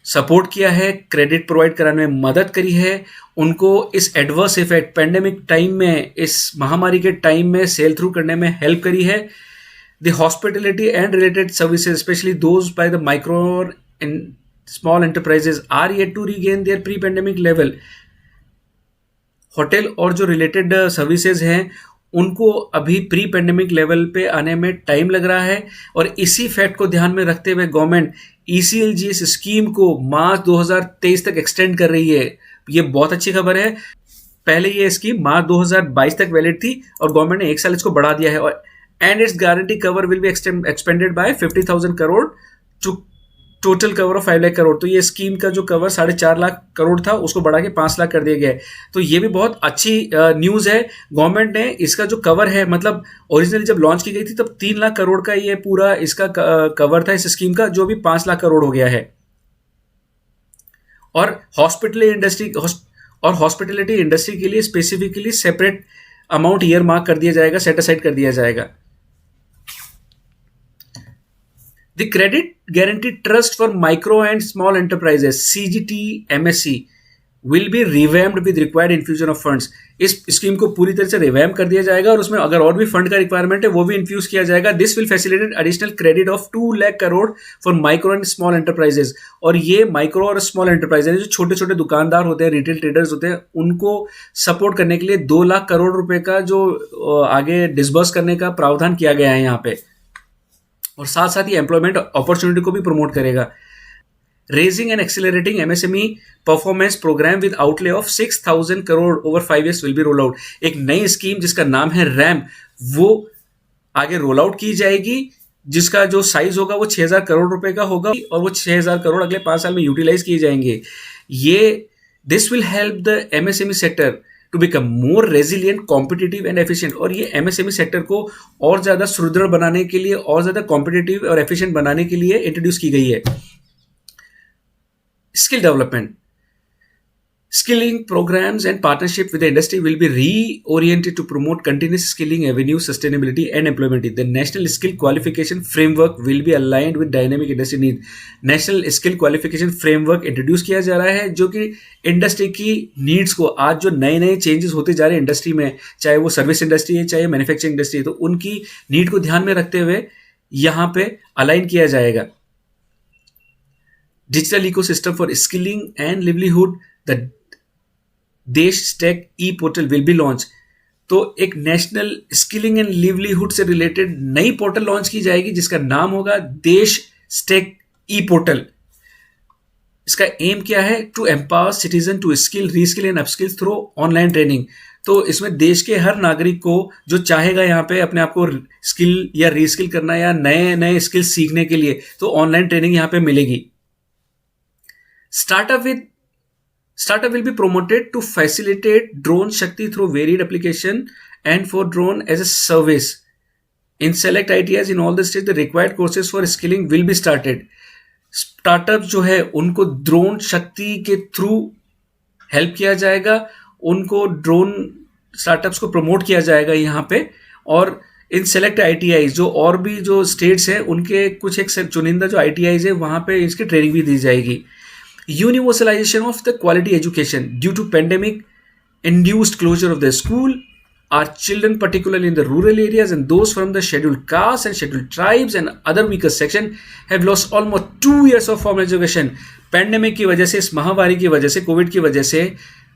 सपोर्ट किया है, क्रेडिट प्रोवाइड कराने में मदद करी है, उनको इस एडवर्स इफेक्ट पेंडेमिक टाइम में, इस महामारी के टाइम में सेल थ्रू करने में हेल्प करी है. The hospitality and related services specially those by the micro and small enterprises are yet to regain their pre-pandemic level. Hotel और जो रिलेटेड सर्विसेज हैं उनको अभी प्री पेंडेमिक लेवल पे आने में टाइम लग रहा है, और इसी फैक्ट को ध्यान में रखते हुए गवर्नमेंट ECLGS स्कीम को मार्च 2023 तक एक्सटेंड कर रही है. ये बहुत अच्छी खबर है. पहले ये स्कीम मार्च 2022 तक वैलिड थी और गवर्नमेंट ने एक साल इसको बढ़ा दिया है. और and its guarantee cover will be expanded by 50,000 crore to total cover of 5 lakh crore. तो ये स्कीम का जो कवर 4.5 लाख करोड़ था उसको बढ़ा के 5 लाख कर दिया गया है. तो ये भी बहुत अच्छी न्यूज़ है. गवर्नमेंट ने इसका जो कवर है, मतलब ओरिजिनली जब लॉन्च की गई थी तब 3 लाख करोड़ का ये पूरा इसका कवर था इस स्कीम का, जो भी 5 लाख करोड़ हो गया है. और हॉस्पिटलिटी इंडस्ट्री के लिए specifically separate amount year mark कर दिया जाएगा, सेट असाइड कर दिया जाएगा. The Credit Guarantee Trust for Micro and Small Enterprises CGTMSE will be revamped with required infusion of funds. इस स्कीम को पूरी तरह से रिवैम्प कर दिया जाएगा और उसमें अगर और भी फंड का रिक्वायरमेंट है वो भी इन्फ्यूज किया जाएगा. This will facilitate additional credit of 2 lakh crore for micro and small enterprises. और ये माइक्रो और स्मॉल एंटरप्राइजेज जो छोटे छोटे दुकानदार होते हैं, रिटेल ट्रेडर्स होते हैं, उनको सपोर्ट करने के लिए 2 लाख करोड़ रुपए का जो आगे डिसबर्स करने का प्रावधान किया गया है यहाँ पे, और साथ साथ ही एम्प्लॉयमेंट अपॉर्चुनिटी को भी प्रमोट करेगा. Raising and accelerating MSME performance programme with outlay of 6,000 crore over 5 years will be roll out. एक नई स्कीम जिसका नाम है रैम, वो आगे रोल आउट की जाएगी, जिसका जो साइज होगा वो 6,000 करोड़ रुपए का होगा और वो 6,000 करोड़ अगले 5 साल में यूटिलाइज किए जाएंगे. This will help the MSME sector to become more resilient, competitive and efficient. और ये एमएसएमई सेक्टर को और ज़्यादा सुदृढ़ बनाने के लिए, और ज़्यादा कॉम्पिटिटिव और एफिशिएंट बनाने के लिए इंट्रोड्यूस की गई है. Skill development, skilling programs and partnership with the industry will be reoriented to promote continuous skilling avenues, sustainability and employability. The national skill qualification framework will be aligned with dynamic industry needs. National skill qualification framework introduce किया जा रहा है, जो कि इंडस्ट्री की नीड्स को, आज जो नए नए चेंजेस होते जा रहे हैं इंडस्ट्री में, चाहे वो सर्विस इंडस्ट्री है चाहे मैन्युफैक्चरिंग इंडस्ट्री है, तो उनकी नीड को ध्यान में रखते हुए यहाँ पे अलाइन किया जाएगा. Digital ecosystem for skilling and livelihood, the Desh stack e portal will be launch. तो एक नेशनल स्किलिंग एंड लिवलीहुड से रिलेटेड नई पोर्टल लॉन्च की जाएगी जिसका नाम होगा देश स्टैक ई पोर्टल. इसका एम क्या है? To empower citizen to skill, reskill and upskill through online training. तो इसमें देश के हर नागरिक को जो चाहेगा यहाँ पे अपने आप को स्किल या रीस्किल करना या नए नए स्किल सीखने के लिए, तो ऑनलाइन ट्रेनिंग यहाँ पे मिलेगी. Startup will be promoted to facilitate Drone Shakti through varied application and for drone as a service. In select ITIs in all the states, the required courses for skilling will be started. Startup जो है उनको ड्रोन शक्ति के थ्रू हेल्प किया जाएगा, उनको ड्रोन स्टार्टअप्स को प्रमोट किया जाएगा यहाँ पे. और इन सेलेक्ट ITIs जो और भी जो स्टेट्स हैं उनके कुछ एक चुनिंदा जो ITIs है वहाँ पे इसकी ट्रेनिंग भी दी जाएगी. Universalization of the quality education due to pandemic induced closure of the school. Our children, particularly in the rural areas and those from the scheduled castes and scheduled tribes and other weaker section, have lost almost 2 years of formal education. Pandemic की वजह से, इस महामारी की वजह से, कोविड की वजह से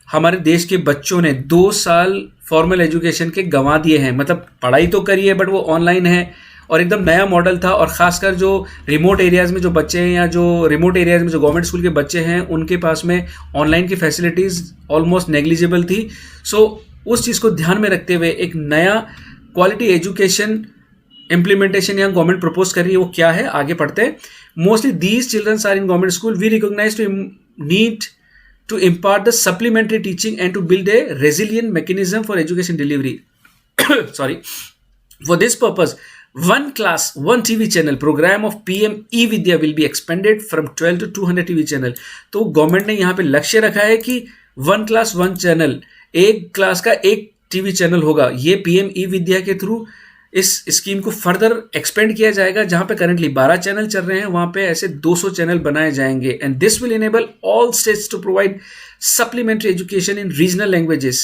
हमारे देश के बच्चों ने 2 साल फॉर्मल एजुकेशन के गंवा दिए हैं. मतलब पढ़ाई तो करी है बट वो ऑनलाइन है और एकदम नया मॉडल था. और ख़ासकर जो रिमोट एरियाज़ में जो बच्चे हैं या जो रिमोट एरियाज़ में जो गवर्नमेंट स्कूल के बच्चे हैं उनके पास में ऑनलाइन की फैसिलिटीज़ ऑलमोस्ट नेग्लिजिबल थी. सो उस चीज़ को ध्यान में रखते हुए एक नया क्वालिटी एजुकेशन इम्प्लीमेंटेशन यहाँ गवर्नमेंट प्रपोज कर रही है. वो क्या है, आगे पढ़ते हैं. Mostly these childrens are in government school. We recognize to need to impart the supplementary teaching and to build a resilient mechanism for education delivery. Sorry. For this purpose, one class, one TV channel program of PM E-Vidya will be expanded from 12 to 200 TV channel. तो गवर्नमेंट ने यहाँ पे लक्ष्य रखा है कि वन क्लास वन चैनल, एक क्लास का एक टीवी चैनल होगा. ये PM E-Vidya के थ्रू इस स्कीम को फर्दर एक्सपेंड किया जाएगा. जहां पे करंटली 12 चैनल चल रहे हैं वहां पे ऐसे 200 चैनल बनाए जाएंगे. And this will enable all states to provide supplementary education in regional languages.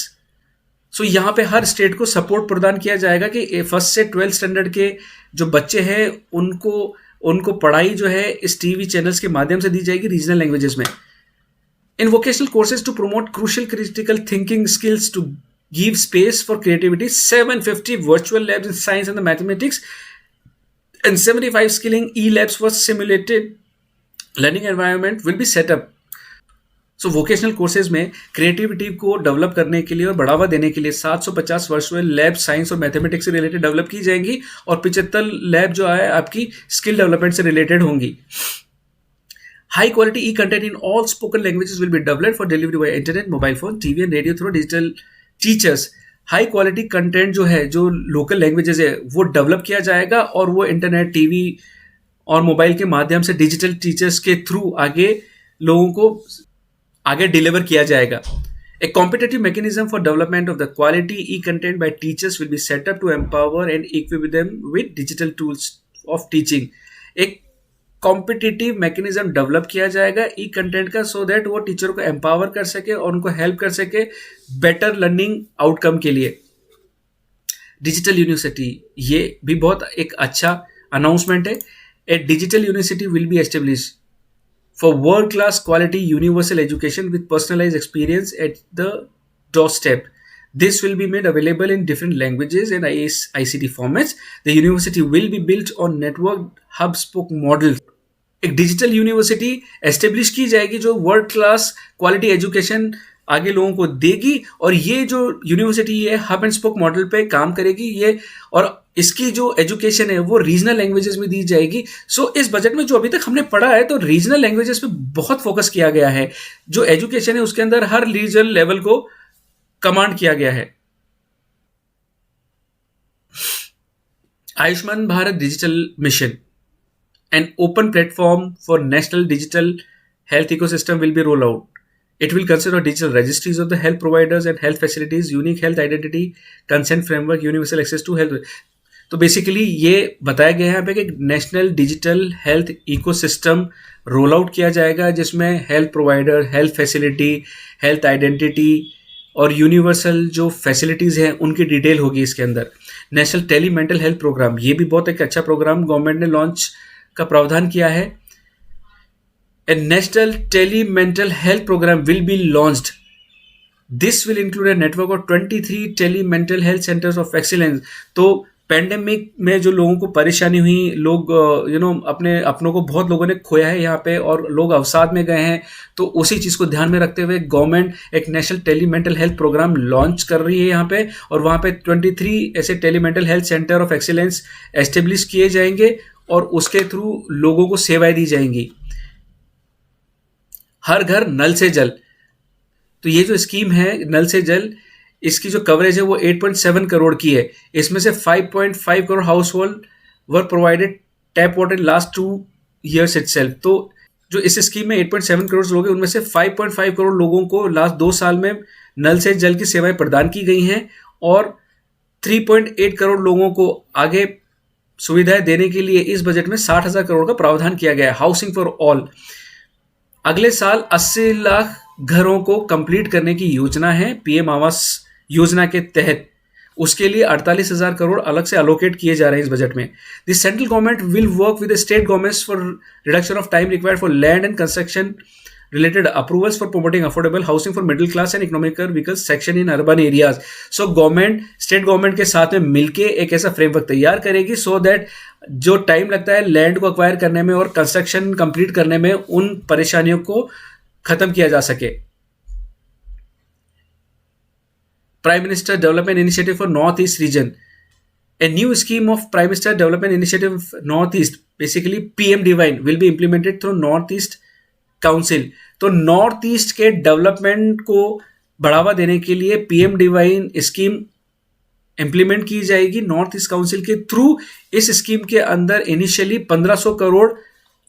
So यहाँ पे हर स्टेट को सपोर्ट प्रदान किया जाएगा कि फर्स्ट से 12th स्टैंडर्ड के जो बच्चे हैं उनको पढ़ाई जो है इस टीवी चैनल्स के माध्यम से दी जाएगी रीजनल लैंग्वेजेस में. In vocational courses to promote crucial critical thinking skills to give space for creativity, 750 virtual labs in science and the mathematics and 75 skilling e-labs for simulated learning environment will be set up. So vocational courses में creativity को डेवलप करने के लिए और बढ़ावा देने के लिए 750 वर्चुअल लैब साइंस और मैथमेटिक्स से रिलेटेड डेवलप की जाएंगी और 75 लैब जो है आपकी स्किल डेवलपमेंट से रिलेटेड होंगी. High quality e-content in all spoken languages will be developed for delivery via internet, mobile phone, TV and radio through digital teachers. High quality content जो है जो लोकल लैंग्वेजेस है वो डेवलप किया जाएगा और वो इंटरनेट, टीवी और मोबाइल के माध्यम से डिजिटल टीचर्स के थ्रू आगे लोगों को आगे डिलीवर किया जाएगा. A competitive mechanism for development of the quality e content by teachers will be set up to empower and equip them with digital tools of teaching. एक कॉम्पिटिटिव मैकेनिज्म डेवलप किया जाएगा ई कंटेंट का सो दैट वो टीचर को एम्पावर कर सके और उनको हेल्प कर सके बेटर लर्निंग आउटकम के लिए. डिजिटल यूनिवर्सिटी, ये भी बहुत एक अच्छा अनाउंसमेंट है. A digital university will be establish for world class quality universal education with personalised experience at the doorstep. This will be made available in different languages and ICT formats. The university will be built on networked hub spoke model. एक डिजिटल यूनिवर्सिटी एस्टेब्लिश की जाएगी जो वर्ल्ड क्लास क्वालिटी एजुकेशन आगे लोगों को देगी और ये जो यूनिवर्सिटी है हब एंड स्पोक मॉडल पे काम करेगी ये, और इसकी जो एजुकेशन है वो रीजनल लैंग्वेजेस में दी जाएगी. सो इस बजट में जो अभी तक हमने पढ़ा है तो रीजनल लैंग्वेजेस पे बहुत फोकस किया गया है. जो एजुकेशन है उसके अंदर हर रीजनल लेवल को कमांड किया गया है. Ayushman Bharat digital mission, an open platform for national digital health ecosystem will be rolled out. It will consider digital registries of the health providers and health facilities, unique health identity, consent framework, universal access to health. तो बेसिकली ये बताया गया है यहाँ पे कि national digital health ecosystem roll out किया जाएगा जिसमें health provider, health facility, health identity और यूनिवर्सल जो फैसिलिटीज़ हैं उनकी डिटेल होगी इसके अंदर. National tele mental health programme, ये भी बहुत एक अच्छा प्रोग्राम गवर्नमेंट ने लॉन्च का प्रावधान किया है. A national tele mental health programme will be launched. This will include a network of 23 tele mental health centres of excellence. तो पैंडेमिक में जो लोगों को परेशानी हुई, लोग अपने अपनों को बहुत लोगों ने खोया है यहाँ पे और लोग अवसाद में गए हैं, तो उसी चीज़ को ध्यान में रखते हुए गवर्नमेंट एक national tele mental health programme launch कर रही है यहाँ पे, और वहाँ पे 23 ऐसे tele mental health centre of excellence establish किए जाएंगे और उसके थ्रू लोगों को सेवाएं दी जाएंगी। हर घर नल से जल, तो ये जो स्कीम है नल से जल, इसकी जो कवरेज है वो 8.7 करोड़ की है। इसमें से 5.5 करोड़ हाउस होल्ड वर provided tap water last 2 years itself. तो जो इस स्कीम में 8.7 करोड़ लोग हैं, उनमें से 5.5 करोड़ लोगों को लास्ट 2 साल में नल से जल की सेवाएं प्रदान की गई हैं, और 3.8 करोड़ लोगों को आगे सुविधाएं देने के लिए इस बजट में 60,000 करोड़ का प्रावधान किया गया है। हाउसिंग फॉर ऑल, अगले साल 80 लाख घरों को कंप्लीट करने की योजना है पीएम आवास योजना के तहत। उसके लिए 48,000 करोड़ अलग से अलोकेट किए जा रहे हैं इस बजट में। The central government will work with the state governments for reduction of time required for land and construction related approvals for promoting affordable housing for middle class and economical weaker section in urban areas. So government state government के साथ में मिलके एक ऐसा फ्रेमवर्क तैयार करेगी सो दैट जो टाइम लगता है लैंड को अक्वायर करने में और कंस्ट्रक्शन कंप्लीट करने में, उन परेशानियों को खत्म किया जा सके। Prime minister development initiative for north east region, a new scheme of Prime Minister Development Initiative Northeast, basically PM Divine, will be implemented through Northeast council. तो नॉर्थ ईस्ट के डेवलपमेंट को बढ़ावा देने के लिए पीएम डिवाइन स्कीम इंप्लीमेंट की जाएगी नॉर्थ ईस्ट काउंसिल के थ्रू। इस स्कीम के अंदर इनिशियली 1500 करोड़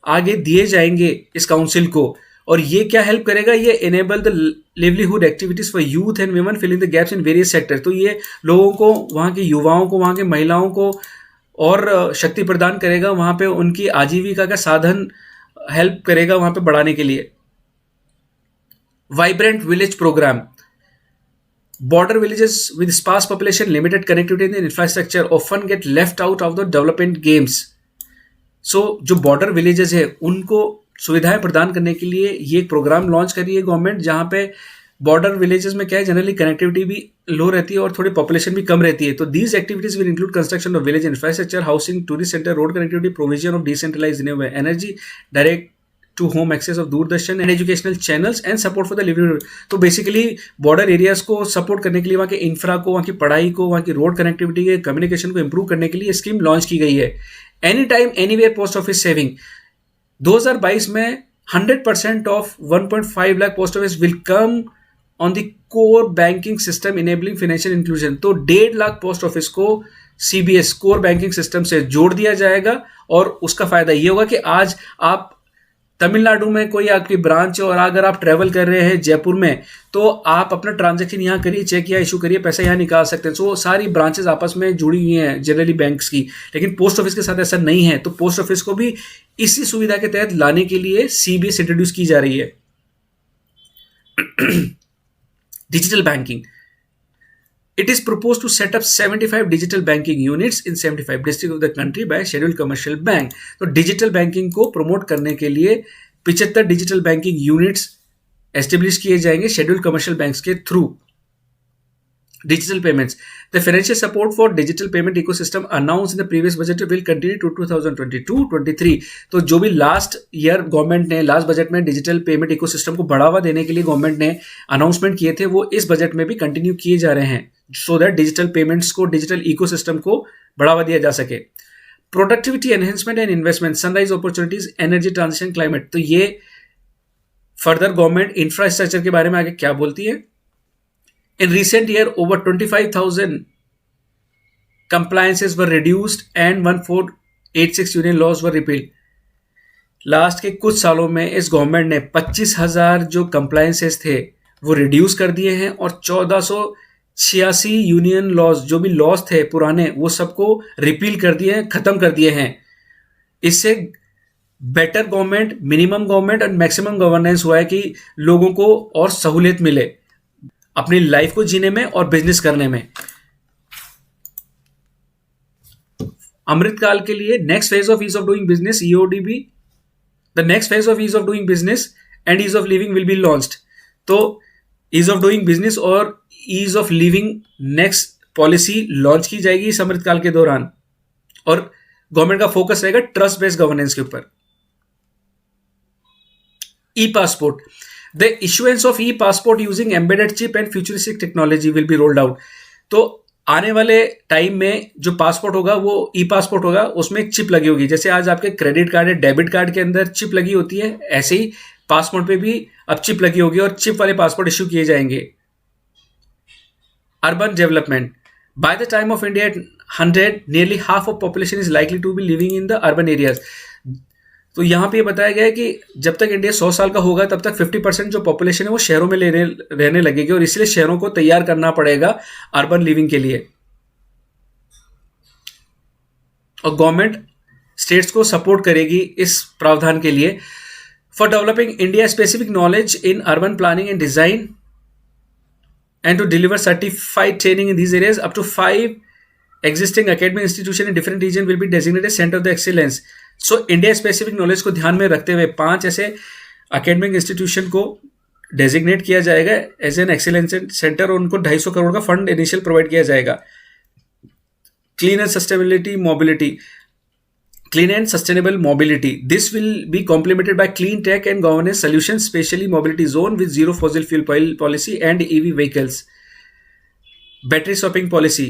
आगे दिए जाएंगे इस काउंसिल को, और ये क्या हेल्प करेगा, ये enable the livelihood activities for youth and women filling the gaps in various sector. तो ये लोगों को, वहाँ के युवाओं को, वहाँ के महिलाओं को और शक्ति प्रदान करेगा, वहाँ पे उनकी आजीविका का साधन हेल्प करेगा वहां पे बढ़ाने के लिए। Vibrant village programme, border villages with sparse population, limited connectivity in infrastructure often get left out of the development games. So जो बॉर्डर विलेजेस है उनको सुविधाएं प्रदान करने के लिए ये एक प्रोग्राम लॉन्च कर रही है गवर्नमेंट, जहां पे बॉर्डर विलेजेस में क्या है, जनरली कनेक्टिविटी भी लो रहती है और थोड़ी पॉपुलेशन भी कम रहती है। तो these activities will include construction of village infrastructure, housing, tourist centre, road connectivity, provision of decentralized renewable energy, direct to home access of Doordarshan and educational channels and support for the livelihood. तो बेसिकली बॉर्डर एरियाज को सपोर्ट करने के लिए, वहाँ के इंफ्रा को, वहाँ की पढ़ाई को, वहाँ की रोड कनेक्टिविटी के कम्युनिकेशन को इंप्रूव करने के लिए स्कीम लॉन्च की गई है। Any time anywhere post office saving, 2022 में 100% of 1.5 lakh post office will come on the core banking system enabling financial inclusion. तो 1.5 लाख पोस्ट ऑफिस को सीबीएस कोर बैंकिंग सिस्टम से जोड़ दिया जाएगा, और उसका फायदा ये होगा कि आज आप तमिलनाडु में कोई आपकी ब्रांच है और अगर आप ट्रैवल कर रहे हैं जयपुर में, तो आप अपना ट्रांजैक्शन यहाँ करिए, चेक या इशू करिए, पैसा यहाँ निकाल सकते हैं। सो सारी ब्रांचेस आपस में जुड़ी हुई हैं जनरली बैंक्स की, लेकिन पोस्ट ऑफिस के साथ ऐसा नहीं है। तो पोस्ट ऑफिस को भी इसी सुविधा के तहत लाने के लिए सीबीएस इंट्रोड्यूस की जा रही है। Digital banking. It is proposed to set up 75 digital banking units in 75 districts of the country by scheduled commercial bank. तो डिजिटल बैंकिंग को प्रमोट करने के लिए 75 डिजिटल बैंकिंग यूनिट्स एस्टेब्लिश किए जाएंगे शेड्यूल्ड कमर्शियल बैंक्स के through. Digital payments. The financial support for digital payment ecosystem announced in the previous budget will continue to 2022-23. तो जो भी लास्ट ईयर गवर्नमेंट ने लास्ट बजट में डिजिटल पेमेंट इकोसिस्टम को बढ़ावा देने के लिए गवर्नमेंट ने अनाउंसमेंट किए थे, वो इस बजट में भी कंटिन्यू किए जा रहे हैं, सो दैट डिजिटल पेमेंट्स को, डिजिटल इकोसिस्टम को बढ़ावा दिया जा सके। Productivity enhancement and investment, sunrise opportunities, energy transition, climate. तो ये फर्दर गवर्नमेंट इंफ्रास्ट्रक्चर के बारे में आगे क्या बोलती है। In recent year, over 25,000 compliances were reduced and 1486 union laws were repealed. Last के कुछ सालों में इस गवर्नमेंट ने 25,000 जो कंप्लायंसेस थे वो रिड्यूस कर दिए हैं, और 1486 यूनियन लॉज, जो भी लॉज थे पुराने, वो सबको रिपील कर दिए हैं, खत्म कर दिए हैं। इससे बेटर गवर्नमेंट, मिनिमम गवर्नमेंट और मैक्सिमम गवर्नेंस हुआ है कि लोगों को और सहूलियत मिले अपनी लाइफ को जीने में और बिजनेस करने में। अमृतकाल के लिए next phase of ease of doing business, EODB, the next phase of ease of doing business and ease of living will be launched. तो ईज ऑफ डूइंग बिजनेस और ease of living next policy launch की जाएगी इस अमृतकाल के दौरान, और गवर्नमेंट का फोकस रहेगा ट्रस्ट बेस्ड गवर्नेंस के ऊपर। E passport, the issuance of e passport using embedded chip and futuristic technology will be rolled out. तो आने वाले टाइम में जो पासपोर्ट होगा वो ई पासपोर्ट होगा, उसमें एक चिप लगी होगी। जैसे आज आपके क्रेडिट कार्ड या डेबिट कार्ड के अंदर चिप लगी होती है, ऐसे ही पासपोर्ट पे भी अब चिप लगी होगी और चिप वाले पासपोर्ट इश्यू किए जाएंगे। Urban development, by the time of India 100 nearly half of population is likely to be living in the urban areas. तो यहाँ पे ये बताया गया है कि जब तक इंडिया 100 साल का होगा तब तक 50% जो पॉपुलेशन है वो शहरों में रहने लगेगी, और इसलिए शहरों को तैयार करना पड़ेगा अर्बन लिविंग के लिए। और गवर्नमेंट स्टेट्स को सपोर्ट करेगी इस प्रावधान के लिए। For developing India specific knowledge in urban planning and design and to deliver certified training in these areas, up to 5 existing academic institutions in different regions will be designated center of the excellence. So India specific knowledge को ध्यान में रखते हुए 5 ऐसे academic institution को डेजिग्नेट किया जाएगा एज एन एक्सीलेंस सेंटर, और उनको 250 करोड़ का फंड इनिशियल प्रोवाइड किया जाएगा। Clean and sustainability mobility, clean and sustainable mobility. This will be complemented by clean tech and governance solutions, especially mobility zone with zero fossil fuel policy and EV vehicles. Battery shopping policy,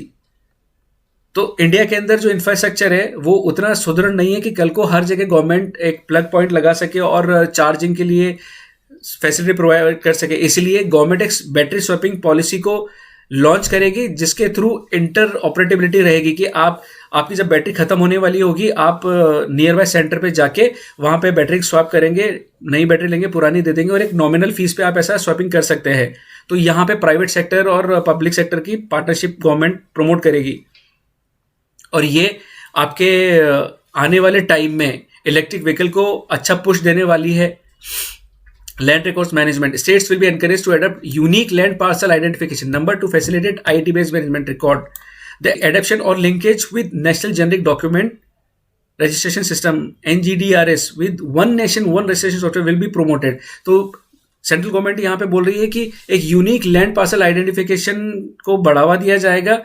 तो इंडिया के अंदर जो इंफ्रास्ट्रक्चर है वो उतना सुदृढ़ नहीं है कि कल को हर जगह गवर्नमेंट एक प्लग पॉइंट लगा सके और चार्जिंग के लिए फैसिलिटी प्रोवाइड कर सके। इसलिए गवर्नमेंट एक बैटरी स्वैपिंग पॉलिसी को लॉन्च करेगी जिसके थ्रू इंटर ऑपरेटेबिलिटी रहेगी कि आपकी जब बैटरी खत्म होने वाली होगी आप नियर बाय सेंटर पे जाके वहां पे बैटरी स्वैप करेंगे, नई बैटरी लेंगे, पुरानी दे देंगे, और एक नॉमिनल फीस पे आप ऐसा स्वैपिंग कर सकते हैं। तो यहाँ पे प्राइवेट सेक्टर और पब्लिक सेक्टर की पार्टनरशिप गवर्नमेंट प्रमोट करेगी, और ये आपके आने वाले टाइम में इलेक्ट्रिक व्हीकल को अच्छा पुश देने वाली है। Land records management, states will be encouraged to adopt unique land parcel identification number to facilitate IoT based management record. The adoption or linkage with national generic document registration system NGDRS with one nation one registration software will be promoted. तो सेंट्रल गवर्नमेंट यहाँ पे बोल रही है कि एक यूनिक लैंड पार्सल आइडेंटिफिकेशन को बढ़ावा दिया जाएगा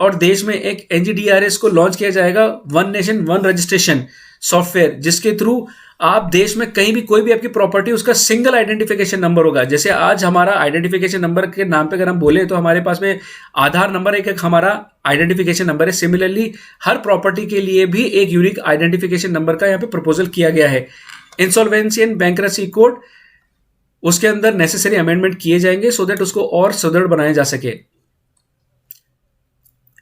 और देश में एक NGDRS को लॉन्च किया जाएगा, one nation one registration software, जिसके थ्रू आप देश में कहीं भी कोई भी आपकी प्रॉपर्टी उसका सिंगल आइडेंटिफिकेशन नंबर होगा। जैसे आज हमारा आइडेंटिफिकेशन नंबर के नाम पे अगर हम बोले तो हमारे पास में आधार नंबर एक हमारा आइडेंटिफिकेशन नंबर है। सिमिलरली हर प्रॉपर्टी के लिए भी एक यूनिक आइडेंटिफिकेशन नंबर का यहाँ पे प्रपोजल किया गया है। इंसॉल्वेंसी एंड बैंक्रप्सी कोड, उसके अंदर नेसेसरी अमेंडमेंट किए जाएंगे सो दैट उसको और सुदृढ़ बनाया जा सके।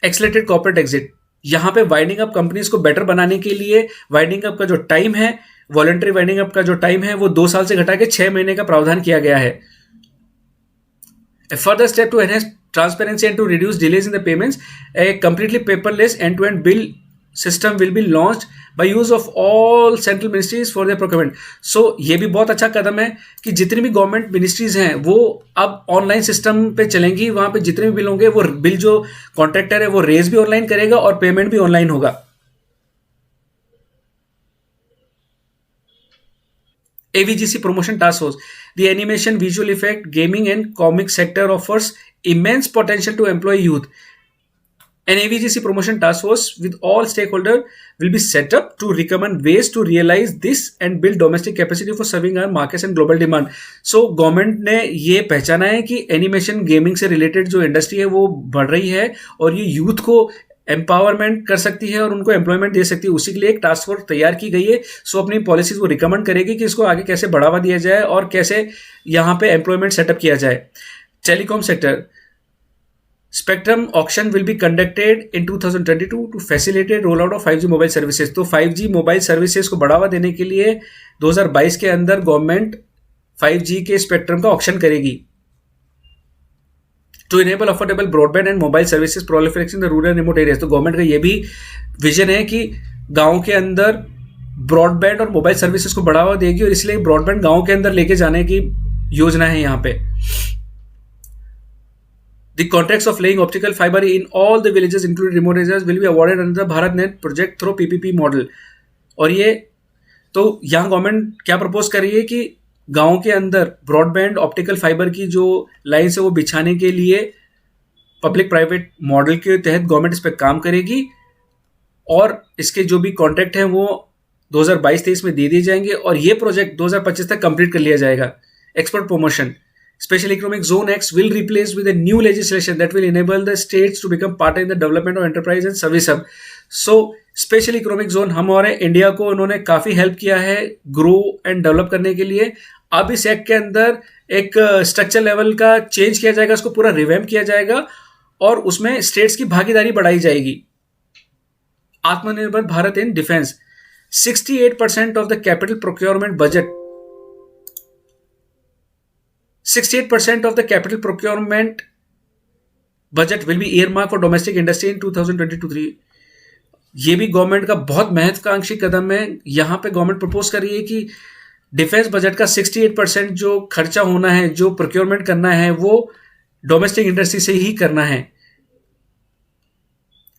एक्सेलरेटेड कॉर्पोरेट एग्जिट, यहाँ पे वाइंडिंग अप कंपनीज को बेटर बनाने के लिए वाइंडिंग अप का जो टाइम है, वॉलंटरी वाइंडिंग अप का जो टाइम है वो 2 साल से घटा के 6 महीने का प्रावधान किया गया है। A further step to enhance transparency and to reduce delays in the payments, a completely paperless end-to-end bill system will be launched by use of all central ministries for their procurement. So ये भी बहुत अच्छा कदम है कि जितनी भी गवर्नमेंट मिनिस्ट्रीज हैं वो अब ऑनलाइन सिस्टम पे चलेंगी। वहां पे जितने भी बिल होंगे वो बिल जो कॉन्ट्रैक्टर है वो रेज भी ऑनलाइन करेगा और पेमेंट भी ऑनलाइन होगा। AVGC Promotion Task Force. The animation, visual effect, gaming and comic sector offers immense potential to employ youth. An AVGC Promotion Task Force with all stakeholders will be set up to recommend ways to realize this and build domestic capacity for serving our markets and global demand. So government ने ये पहचाना है कि एनिमेशन गेमिंग से रिलेटेड जो इंडस्ट्री है वो बढ़ रही है और ये यूथ को एम्पावरमेंट कर सकती है और उनको एम्प्लॉयमेंट दे सकती है। उसी के लिए एक टास्क फोर्स तैयार की गई है। सो अपनी पॉलिसीज वो रिकमेंड करेगी कि इसको आगे कैसे बढ़ावा दिया जाए और कैसे यहाँ पे एम्प्लॉयमेंट सेटअप किया जाए। Telecom sector, spectrum auction will be conducted in 2022 to facilitate roll out of 5G mobile services. तो 5G मोबाइल सर्विसेज को बढ़ावा देने के लिए 2022 के अंदर गवर्नमेंट 5G के स्पेक्ट्रम का ऑक्शन करेगी। To enable affordable broadband and mobile services proliferation in the rural remote areas. तो गवर्नमेंट का ये भी विजन है कि गांव के अंदर ब्रॉडबैंड और मोबाइल सर्विसेज को बढ़ावा देगी और इसलिए ब्रॉडबैंड गांव के अंदर लेके जाने की योजना है यहाँ पे। The contracts of laying optical fiber in all the villages including remote areas will be awarded under the BharatNet project through PPP model। और ये तो यहाँ गवर्नमेंट क्या प्रपोज कर रही है कि गांव के अंदर ब्रॉडबैंड ऑप्टिकल फाइबर की जो लाइन है वो बिछाने के लिए पब्लिक प्राइवेट मॉडल के तहत गवर्नमेंट इस पर काम करेगी और इसके जो भी कॉन्ट्रैक्ट हैं वो 2022-23 में दे दिए जाएंगे और ये प्रोजेक्ट 2025 तक कंप्लीट कर लिया जाएगा. Export promotion. Special Economic Zone Acts will replace with a new legislation that will enable the states to become part in the development of enterprise and service hub. So, Special Economic Zone हमारे इंडिया को उन्होंने काफ़ी हेल्प किया है ग्रो एंड डेवलप करने के लिए. अब इस एक्ट के अंदर एक स्ट्रक्चर लेवल का चेंज किया जाएगा, उसको पूरा रिवैम्प किया जाएगा और उसमें स्टेट्स की भागीदारी बढ़ाई जाएगी. आत्मनिर्भर Bharat in defence. 68% of the capital procurement budget 68% of the capital procurement budget will be earmarked for domestic industry in 2022-3. ये भी गवर्नमेंट का बहुत महत्वाकांक्षी कदम है. यहाँ पे गवर्नमेंट प्रपोज कर रही है कि डिफेंस बजट का 68% जो खर्चा होना है, जो प्रोक्योरमेंट करना है, वो डोमेस्टिक इंडस्ट्री से ही करना है.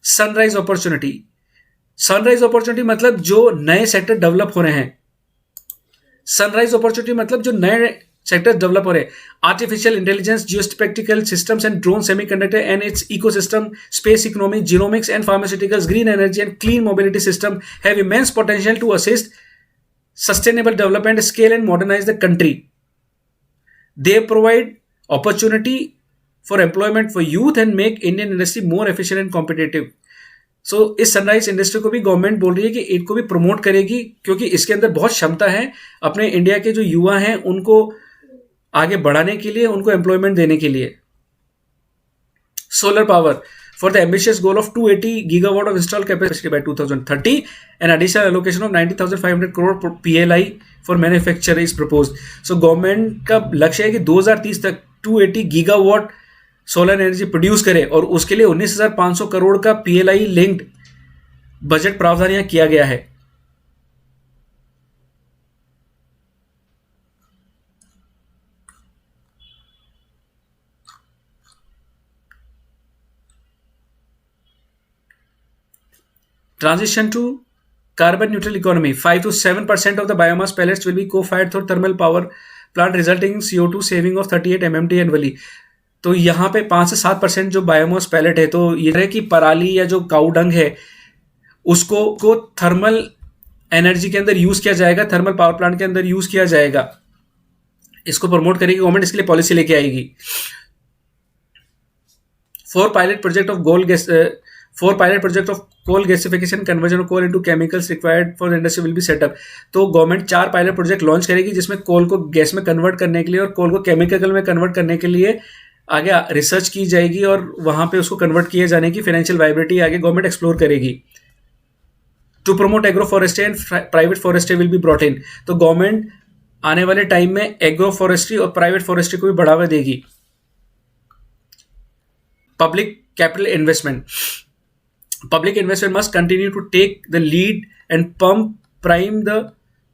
Sunrise opportunity. सनराइज अपॉर्चुनिटी मतलब जो नए सेक्टर डेवलप हो रहे हैं. सनराइज अपॉर्चुनिटी मतलब जो नए सेक्टर्स डेवलप हो रहे हैं. Artificial intelligence, geospatial systems and drone, semiconductor and its ecosystem, space economy, genomics and pharmaceuticals, green energy and clean mobility system have immense potential to assist sustainable development, scale and modernize the country. They provide opportunity for employment for youth and make Indian industry more efficient and competitive. So इस सनराइज इंडस्ट्री को भी गवर्नमेंट बोल रही है कि इनको भी प्रमोट करेगी क्योंकि इसके अंदर बहुत क्षमता है. अपने इंडिया के जो युवा हैं उनको आगे बढ़ाने के लिए, उनको एम्प्लॉयमेंट देने के लिए. Solar power. For the ambitious goal of 280 gigawatt of installed capacity by 2030, an additional allocation of 90,500 crore PLI for manufacture is proposed. So government का लक्ष्य है कि 2030 तक 280 गीगावाट सोलर एनर्जी प्रोड्यूस करे और उसके लिए 19,500 करोड़ का PLI लिंक्ड बजट प्रावधान यहाँ किया गया है. Transition to carbon neutral economy. 5 to 7% of the biomass pellets will be co-fired through thermal power plant resulting in CO2 saving of 38 MMT annually. तो यहाँ पे 5 से 7% जो बायोमास पैलेट है, तो ये है कि पराली या जो काऊ डंग है उसको थर्मल एनर्जी के अंदर यूज किया जाएगा, थर्मल पावर प्लांट के अंदर यूज किया जाएगा. इसको प्रमोट करेगी गवर्नमेंट, इसके लिए पॉलिसी लेके आएगी. 4 pilot project of coal gasification conversion of coal into chemicals required for the industry will be set up. तो गवर्नमेंट 4 पायलट प्रोजेक्ट लॉन्च करेगी जिसमें कोल को गैस में कन्वर्ट करने के लिए और कोल को केमिकल में कन्वर्ट करने के लिए आगे रिसर्च की जाएगी और वहां पे उसको कन्वर्ट किए जाने की फाइनेंशियल वाइबिलिटी आगे गवर्नमेंट एक्सप्लोर करेगी. To promote agro forestry and private forestry will be brought in. तो गवर्नमेंट आने वाले टाइम में एग्रो फॉरेस्ट्री और प्राइवेट फॉरेस्ट्री को भी बढ़ावा देगी. Public capital investment. Public investment must continue to take the lead and prime the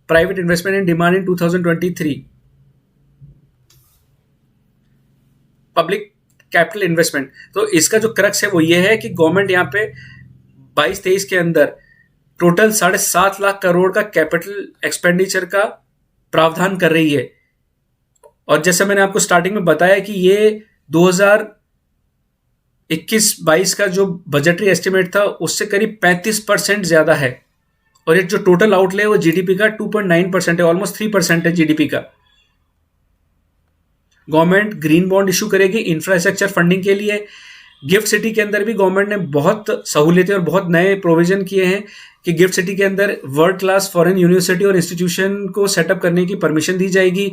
private investment and demand in 2023. Public capital investment. तो इसका जो क्रक्स है वो ये है कि गवर्नमेंट यहाँ पे 22-23 के अंदर टोटल 7.5 लाख करोड़ का कैपिटल एक्सपेंडिचर का प्रावधान कर रही है. और जैसे मैंने आपको स्टार्टिंग में बताया कि ये 2021-22 का जो बजटरी एस्टिमेट था उससे करीब 35% ज्यादा है. और ये जो टोटल आउटले है वो जीडीपी का 2.9% है, ऑलमोस्ट 3% है जीडीपी का. गवर्नमेंट ग्रीन बॉन्ड इशू करेगी इंफ्रास्ट्रक्चर फंडिंग के लिए. गिफ्ट सिटी के अंदर भी गवर्नमेंट ने बहुत सहूलियतें और बहुत नए प्रोविजन किए हैं कि गिफ्ट सिटी के अंदर वर्ल्ड क्लास फॉरेन यूनिवर्सिटी और इंस्टीट्यूशन को सेटअप करने की परमिशन दी जाएगी.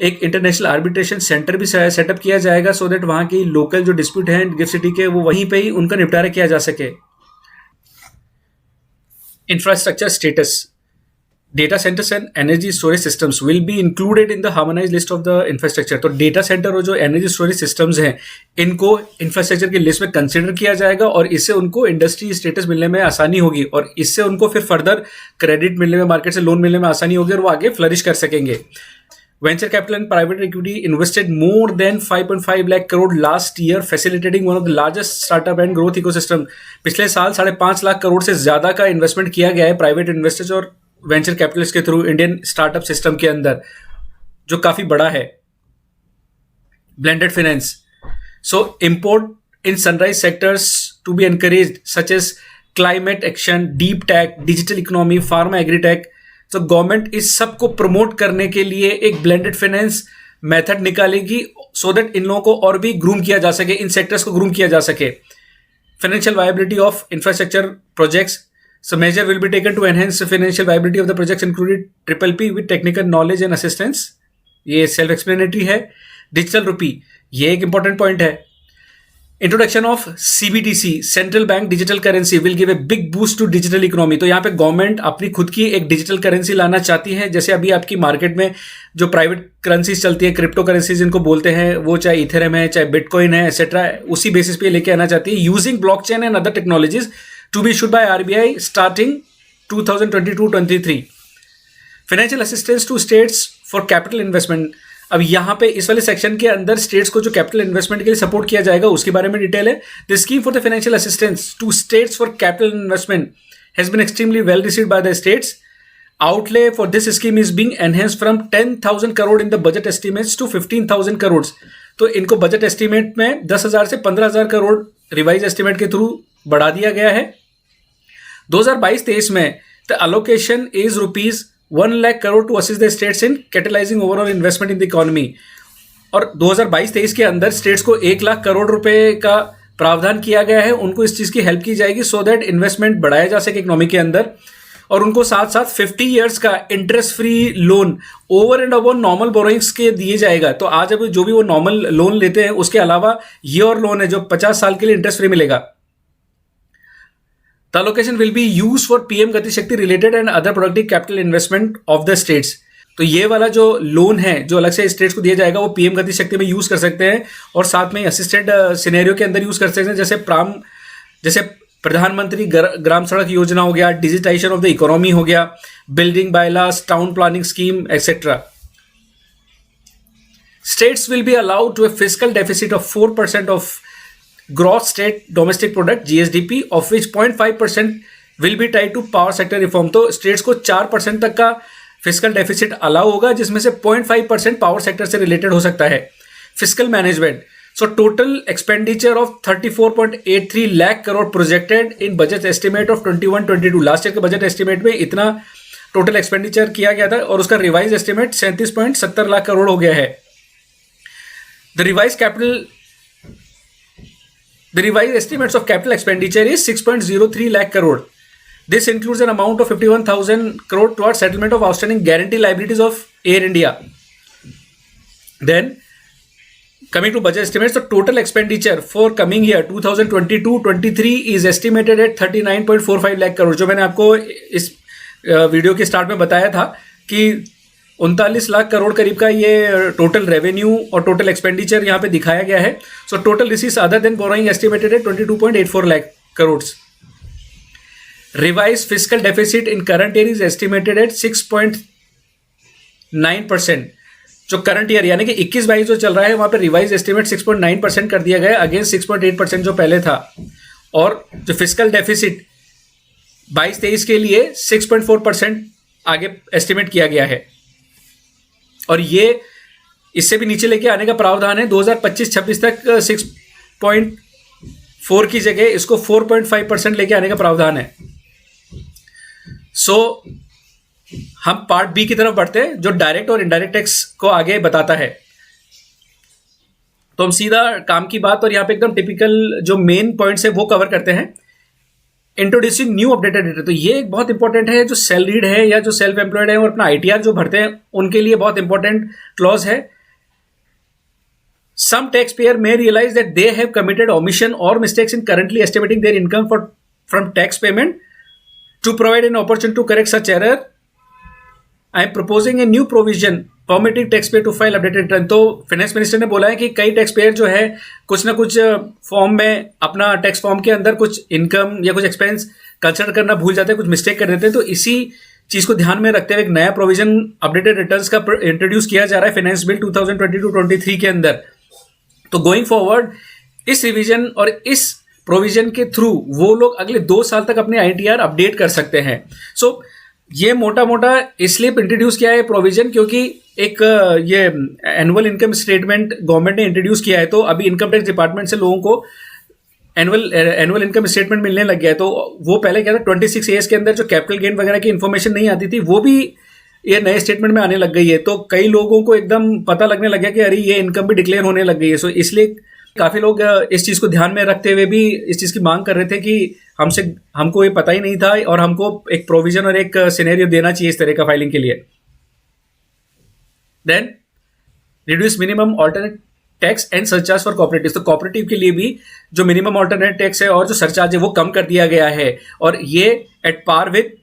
एक इंटरनेशनल आर्बिट्रेशन सेंटर भी सेटअप किया जाएगा सो दैट वहां की लोकल जो डिस्प्यूट हैं गिफ्ट सिटी के वो वहीं पे ही उनका निपटारा किया जा सके. Infrastructure status. Data centres and energy storage systems will be included in the harmonised list of the infrastructure. तो डेटा सेंटर और जो एनर्जी स्टोरेज सिस्टम्स हैं इनको इंफ्रास्ट्रक्चर की लिस्ट में कंसिडर किया जाएगा और इससे उनको इंडस्ट्री स्टेटस मिलने में आसानी होगी और इससे उनको फिर फर्दर क्रेडिट मिलने में, मार्केट से लोन मिलने में आसानी होगी और वो आगे फ्लरिश कर सकेंगे. Venture capital and private equity invested more than 5.5 lakh crore last year, facilitating one of the largest startup and growth ecosystem. पिछले साल 5.5 लाख करोड़ से ज्यादा का इन्वेस्टमेंट किया गया है प्राइवेट इन्वेस्टर्स और वेंचर कैपिटलिस्ट के थ्रू इंडियन स्टार्टअप सिस्टम के अंदर, जो काफी बड़ा है. Blended finance. So import in sunrise sectors to be encouraged, such as climate action, deep tech, digital economy, pharma, agri tech. तो गवर्नमेंट इस सब को प्रमोट करने के लिए एक ब्लेंडेड फाइनेंस मेथड निकालेगी सो दैट इन लोगों को और भी ग्रूम किया जा सके, इन सेक्टर्स को ग्रूम किया जा सके. Financial viability of infrastructure projects. So measure will be taken to enhance the financial viability of the projects included PPP with technical knowledge and assistance. ये सेल्फ एक्सप्लेनेटरी है. डिजिटल रूपी, ये एक इंपॉर्टेंट पॉइंट है. Introduction of CBDC, central bank digital currency, will give a big boost to digital economy. तो यहाँ पे गवर्नमेंट अपनी खुद की एक डिजिटल करेंसी लाना चाहती है. जैसे अभी आपकी मार्केट में जो प्राइवेट करेंसीज चलती है, क्रिप्टो करेंसीज जिनको बोलते हैं, वो चाहे इथेरियम है, चाहे बिटकॉइन है, एक्सेट्रा, उसी बेसिस पे लेके आना चाहती है, using blockchain and other technologies to be issued by RBI starting 2022-23. Financial assistance to states for capital investment. अब यहाँ पे इस वाले सेक्शन के अंदर स्टेट्स को जो कैपिटल इन्वेस्टमेंट के लिए सपोर्ट किया जाएगा उसके बारे में डिटेल है. The scheme for the financial assistance to states for capital investment has been extremely well received by the states. Outlay for this scheme is being enhanced from 10,000 crore in the budget estimates to 15,000 crores. तो इनको बजट एस्टिमेट में 10,000 से 15,000 करोड़ रिवाइज एस्टिमेट के थ्रू बढ़ा दिया गया है. 2022-23 में the allocation is ₹1 lakh crore to assist the states in catalyzing overall investment in the economy. और 2022-23 के अंदर स्टेट्स को 1 लाख करोड़ रुपए का प्रावधान किया गया है. उनको इस चीज़ की हेल्प की जाएगी सो दैट इन्वेस्टमेंट बढ़ाया जा सके इकोनॉमी के अंदर. और उनको साथ साथ 50 ईयर्स का interest free loan over and above normal borrowings के दिए जाएगा. तो आज अभी जो भी वो नॉर्मल लोन लेते हैं उसके अलावा ये और लोन है जो 50 साल के लिए इंटरेस्ट फ्री मिलेगा. The allocation will be used for PM Gati शक्ति related and other productive capital investment of the states. तो ये वाला जो लोन है जो अलग से स्टेट्स को दिया जाएगा वो PM गति शक्ति में यूज कर सकते हैं और साथ में असिस्टेड सिनेरियो के अंदर यूज कर सकते हैं. जैसे प्रधानमंत्री ग्राम सड़क योजना हो गया, डिजिटाइजेशन ऑफ द इकोनॉमी हो गया, building bylaws, town planning scheme etcetera. States will be allowed to a fiscal deficit of 4% of gross state domestic product GSDP, of which 0.5% will be tied to power sector reform. तो स्टेट्स को 4% तक का फिस्कल डेफिसिट अलाउ होगा जिसमें से 0.5% पावर सेक्टर से रिलेटेड हो सकता है. Fiscal management. So total expenditure of 34.83 lakh crore projected in budget estimate of 21-22. Last year के बजट एस्टिमेट में इतना टोटल एक्सपेंडिचर किया गया था और उसका रिवाइज एस्टिमेट 37.70 लाख करोड़ हो गया है. The revised estimates of capital expenditure is 6.03 lakh crore. This includes an amount of 51,000 crore towards settlement of outstanding guarantee liabilities of Air India. Then coming to budget estimates, the total expenditure for coming year 2022-23 is estimated at 39.45 lakh crore. जो मैंने आपको इस वीडियो के स्टार्ट में बताया था कि 39 लाख करोड़ करीब का ये टोटल रेवेन्यू और टोटल एक्सपेंडिचर यहाँ पे दिखाया गया है. So total receipts other than borrowing estimated at 22.84 lakh crore. Revise fiscal deficit in current year is estimated at 6.9%. जो करंट ईयर यानी कि 21-22 जो चल रहा है वहां पे रिवाइज एस्टिमेट 6.9% कर दिया गया अगेंस्ट 6.8% जो पहले था. और जो फिस्कल डेफिसिट 22-23 के लिए 6.4% आगे एस्टिमेट किया गया है. और ये इससे भी नीचे लेके आने का प्रावधान है. 2025-26 तक 6.4 की जगह इसको 4.5% लेके आने का प्रावधान है. सो हम पार्ट बी की तरफ बढ़ते हैं जो डायरेक्ट और इनडायरेक्ट टैक्स को आगे बताता है. तो हम सीधा काम की बात और यहाँ पे एकदम टिपिकल जो मेन पॉइंट्स है वो कवर करते हैं. Introducing new updated data. तो ये एक बहुत इंपॉर्टेंट है जो सैलरीड है या जो सेल्फ एम्प्लॉयड है और अपना ITR जो भरते हैं उनके लिए बहुत इंपॉर्टेंट क्लॉज है. Some tax payer may realize that they have committed omission or mistakes in currently estimating their income from tax payment. To provide an opportunity to correct such error, I am proposing a new provision permitting taxpayer to file updated return. तो फाइनेंस मिनिस्टर ने बोला है कि कई टैक्स पेयर जो है कुछ ना कुछ फॉर्म में अपना टैक्स फॉर्म के अंदर कुछ इनकम या कुछ एक्सपेंस कंसिडर करना भूल जाते हैं, कुछ मिस्टेक कर देते हैं. तो इसी चीज को ध्यान में रखते हुए एक नया प्रोविजन अपडेटेड रिटर्न्स का इंट्रोड्यूस किया जा रहा है फाइनेंस बिल 2022-23 के अंदर. तो गोइंग फॉरवर्ड इस रिवीजन और इस प्रोविजन के थ्रू वो लोग अगले 2 साल तक अपने ITR अपडेट कर सकते हैं. सो ये मोटा मोटा इसलिए इंट्रोड्यूस किया है प्रोविजन क्योंकि एक ये एनुअल इनकम स्टेटमेंट गवर्नमेंट ने इंट्रोड्यूस किया है. तो अभी इनकम टैक्स डिपार्टमेंट से लोगों को एनुअल इनकम स्टेटमेंट मिलने लग गया है। तो वो पहले क्या था, 26 ईयर्स के अंदर जो कैपिटल गेन वगैरह की इन्फॉर्मेशन नहीं आती थी, वो भी ये नए स्टेटमेंट में आने लग गई है। तो कई लोगों को एकदम पता लगने लग गया कि अरे ये इनकम भी डिक्लेयर होने लग गई है। सो इसलिए काफी लोग इस चीज को ध्यान में रखते हुए भी इस चीज की मांग कर रहे थे कि हमको ये पता ही नहीं था और हमको एक प्रोविजन और एक सिनेरियो देना चाहिए इस तरह का फाइलिंग के लिए। Then reduce minimum alternate tax and surcharge for cooperative. तो कोऑपरेटिव के लिए भी जो मिनिमम ऑल्टरनेट टैक्स है और जो सरचार्ज है वो कम कर दिया गया है और ये एट पार विद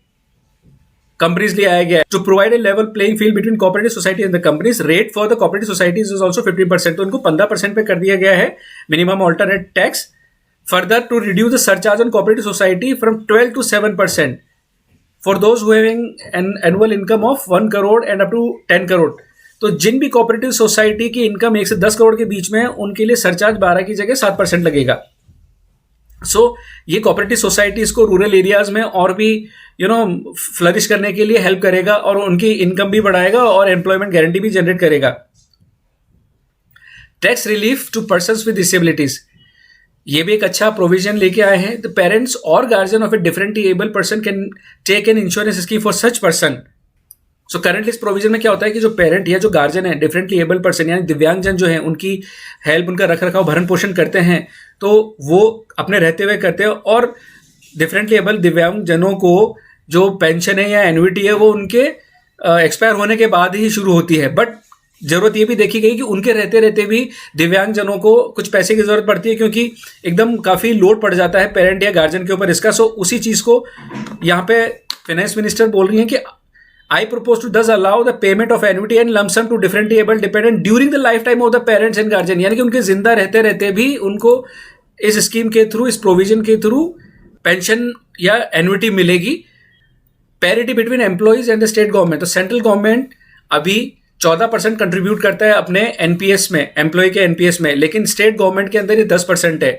कंपनीज लिए आया गया है। To provide a level playing field between cooperative society and the companies, rate for the cooperative societies is also 15%। तो उनको 15% पे कर दिया गया है minimum alternate tax. Further to reduce the surcharge on cooperative society from 12 to 7% for those who having an annual income of 1 crore and up to 10 crore. तो जिन भी कोऑपरेटिव सोसाइटी की इनकम 1 से 10 करोड़ के बीच में है, उनके लिए सरचार्ज 12 की जगह 7% लगेगा। सो ये कोऑपरेटिव सोसाइटीज को रूरल एरियाज में और भी फ्लरिश करने के लिए हेल्प करेगा और उनकी इनकम भी बढ़ाएगा और एम्प्लॉयमेंट गारंटी भी जनरेट करेगा। Tax relief to persons with disabilities, ये भी एक अच्छा प्रोविजन लेके आए हैं। द पेरेंट्स और guardian of a differently able person can take an insurance scheme for such person. So currently इस प्रोविजन में क्या होता है कि जो पेरेंट या जो गार्जियन है, डिफरेंटली एबल पर्सन यानी दिव्यांगजन जो है, उनकी हेल्प, उनका रख रखाव, भरण पोषण करते हैं, तो वो अपने रहते हुए करते हैं। और डिफरेंटली एबल दिव्यांगजनों को जो पेंशन है या एन्युइटी है वो उनके एक्सपायर होने के बाद ही शुरू होती है। बट जरूरत ये भी देखी गई कि उनके रहते रहते भी दिव्यांगजनों को कुछ पैसे की जरूरत पड़ती है, क्योंकि एकदम काफी लोड पड़ जाता है पेरेंट या गार्जियन के ऊपर इसका। सो उसी चीज को यहाँ पे फाइनेंस मिनिस्टर बोल रही है कि I propose to thus allow the payment of annuity and lump sum to differently able dependent during the lifetime of the parents and guardian। यानी कि उनके जिंदा रहते रहते भी उनको इस स्कीम के थ्रू, इस प्रोविजन के थ्रू पेंशन या एन्युटी मिलेगी। Parity between employees and the state government, तो सेंट्रल गवर्नमेंट अभी 14% कंट्रीब्यूट करता है अपने एनपीएस में, एम्प्लॉय के एनपीएस में, लेकिन स्टेट गवर्नमेंट के अंदर ये 10% है।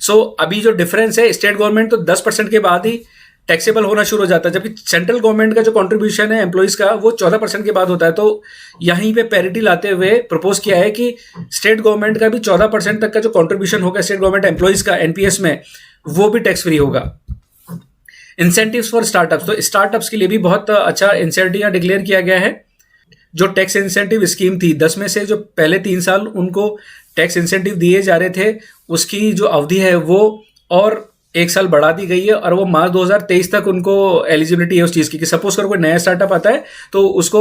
सो अभी जो डिफरेंस है, स्टेट गवर्नमेंट तो 10% के बाद ही टैक्सेबल होना शुरू हो जाता है, जबकि सेंट्रल गवर्नमेंट का जो कंट्रीब्यूशन है एम्प्लॉइज का वो 14% के बाद होता है। तो यहीं पे पैरिटी लाते हुए प्रपोज किया है कि स्टेट गवर्नमेंट का भी 14% तक का जो कंट्रीब्यूशन होगा स्टेट गवर्नमेंट एम्प्लॉइज का एनपीएस में, वो भी टैक्स फ्री होगा। इंसेंटिव्स फॉर स्टार्टअप्स, तो स्टार्टअप्स के लिए भी बहुत अच्छा इंसेंटिव डिक्लेयर किया गया है। जो टैक्स इंसेंटिव स्कीम थी, 10 में से जो पहले 3 साल उनको टैक्स इंसेंटिव दिए जा रहे थे, उसकी जो अवधि है वो और 1 साल बढ़ा दी गई है और वो मार्च 2023 तक उनको एलिजिबिलिटी है उस चीज़ की कि सपोज करो कोई नया स्टार्टअप आता है तो उसको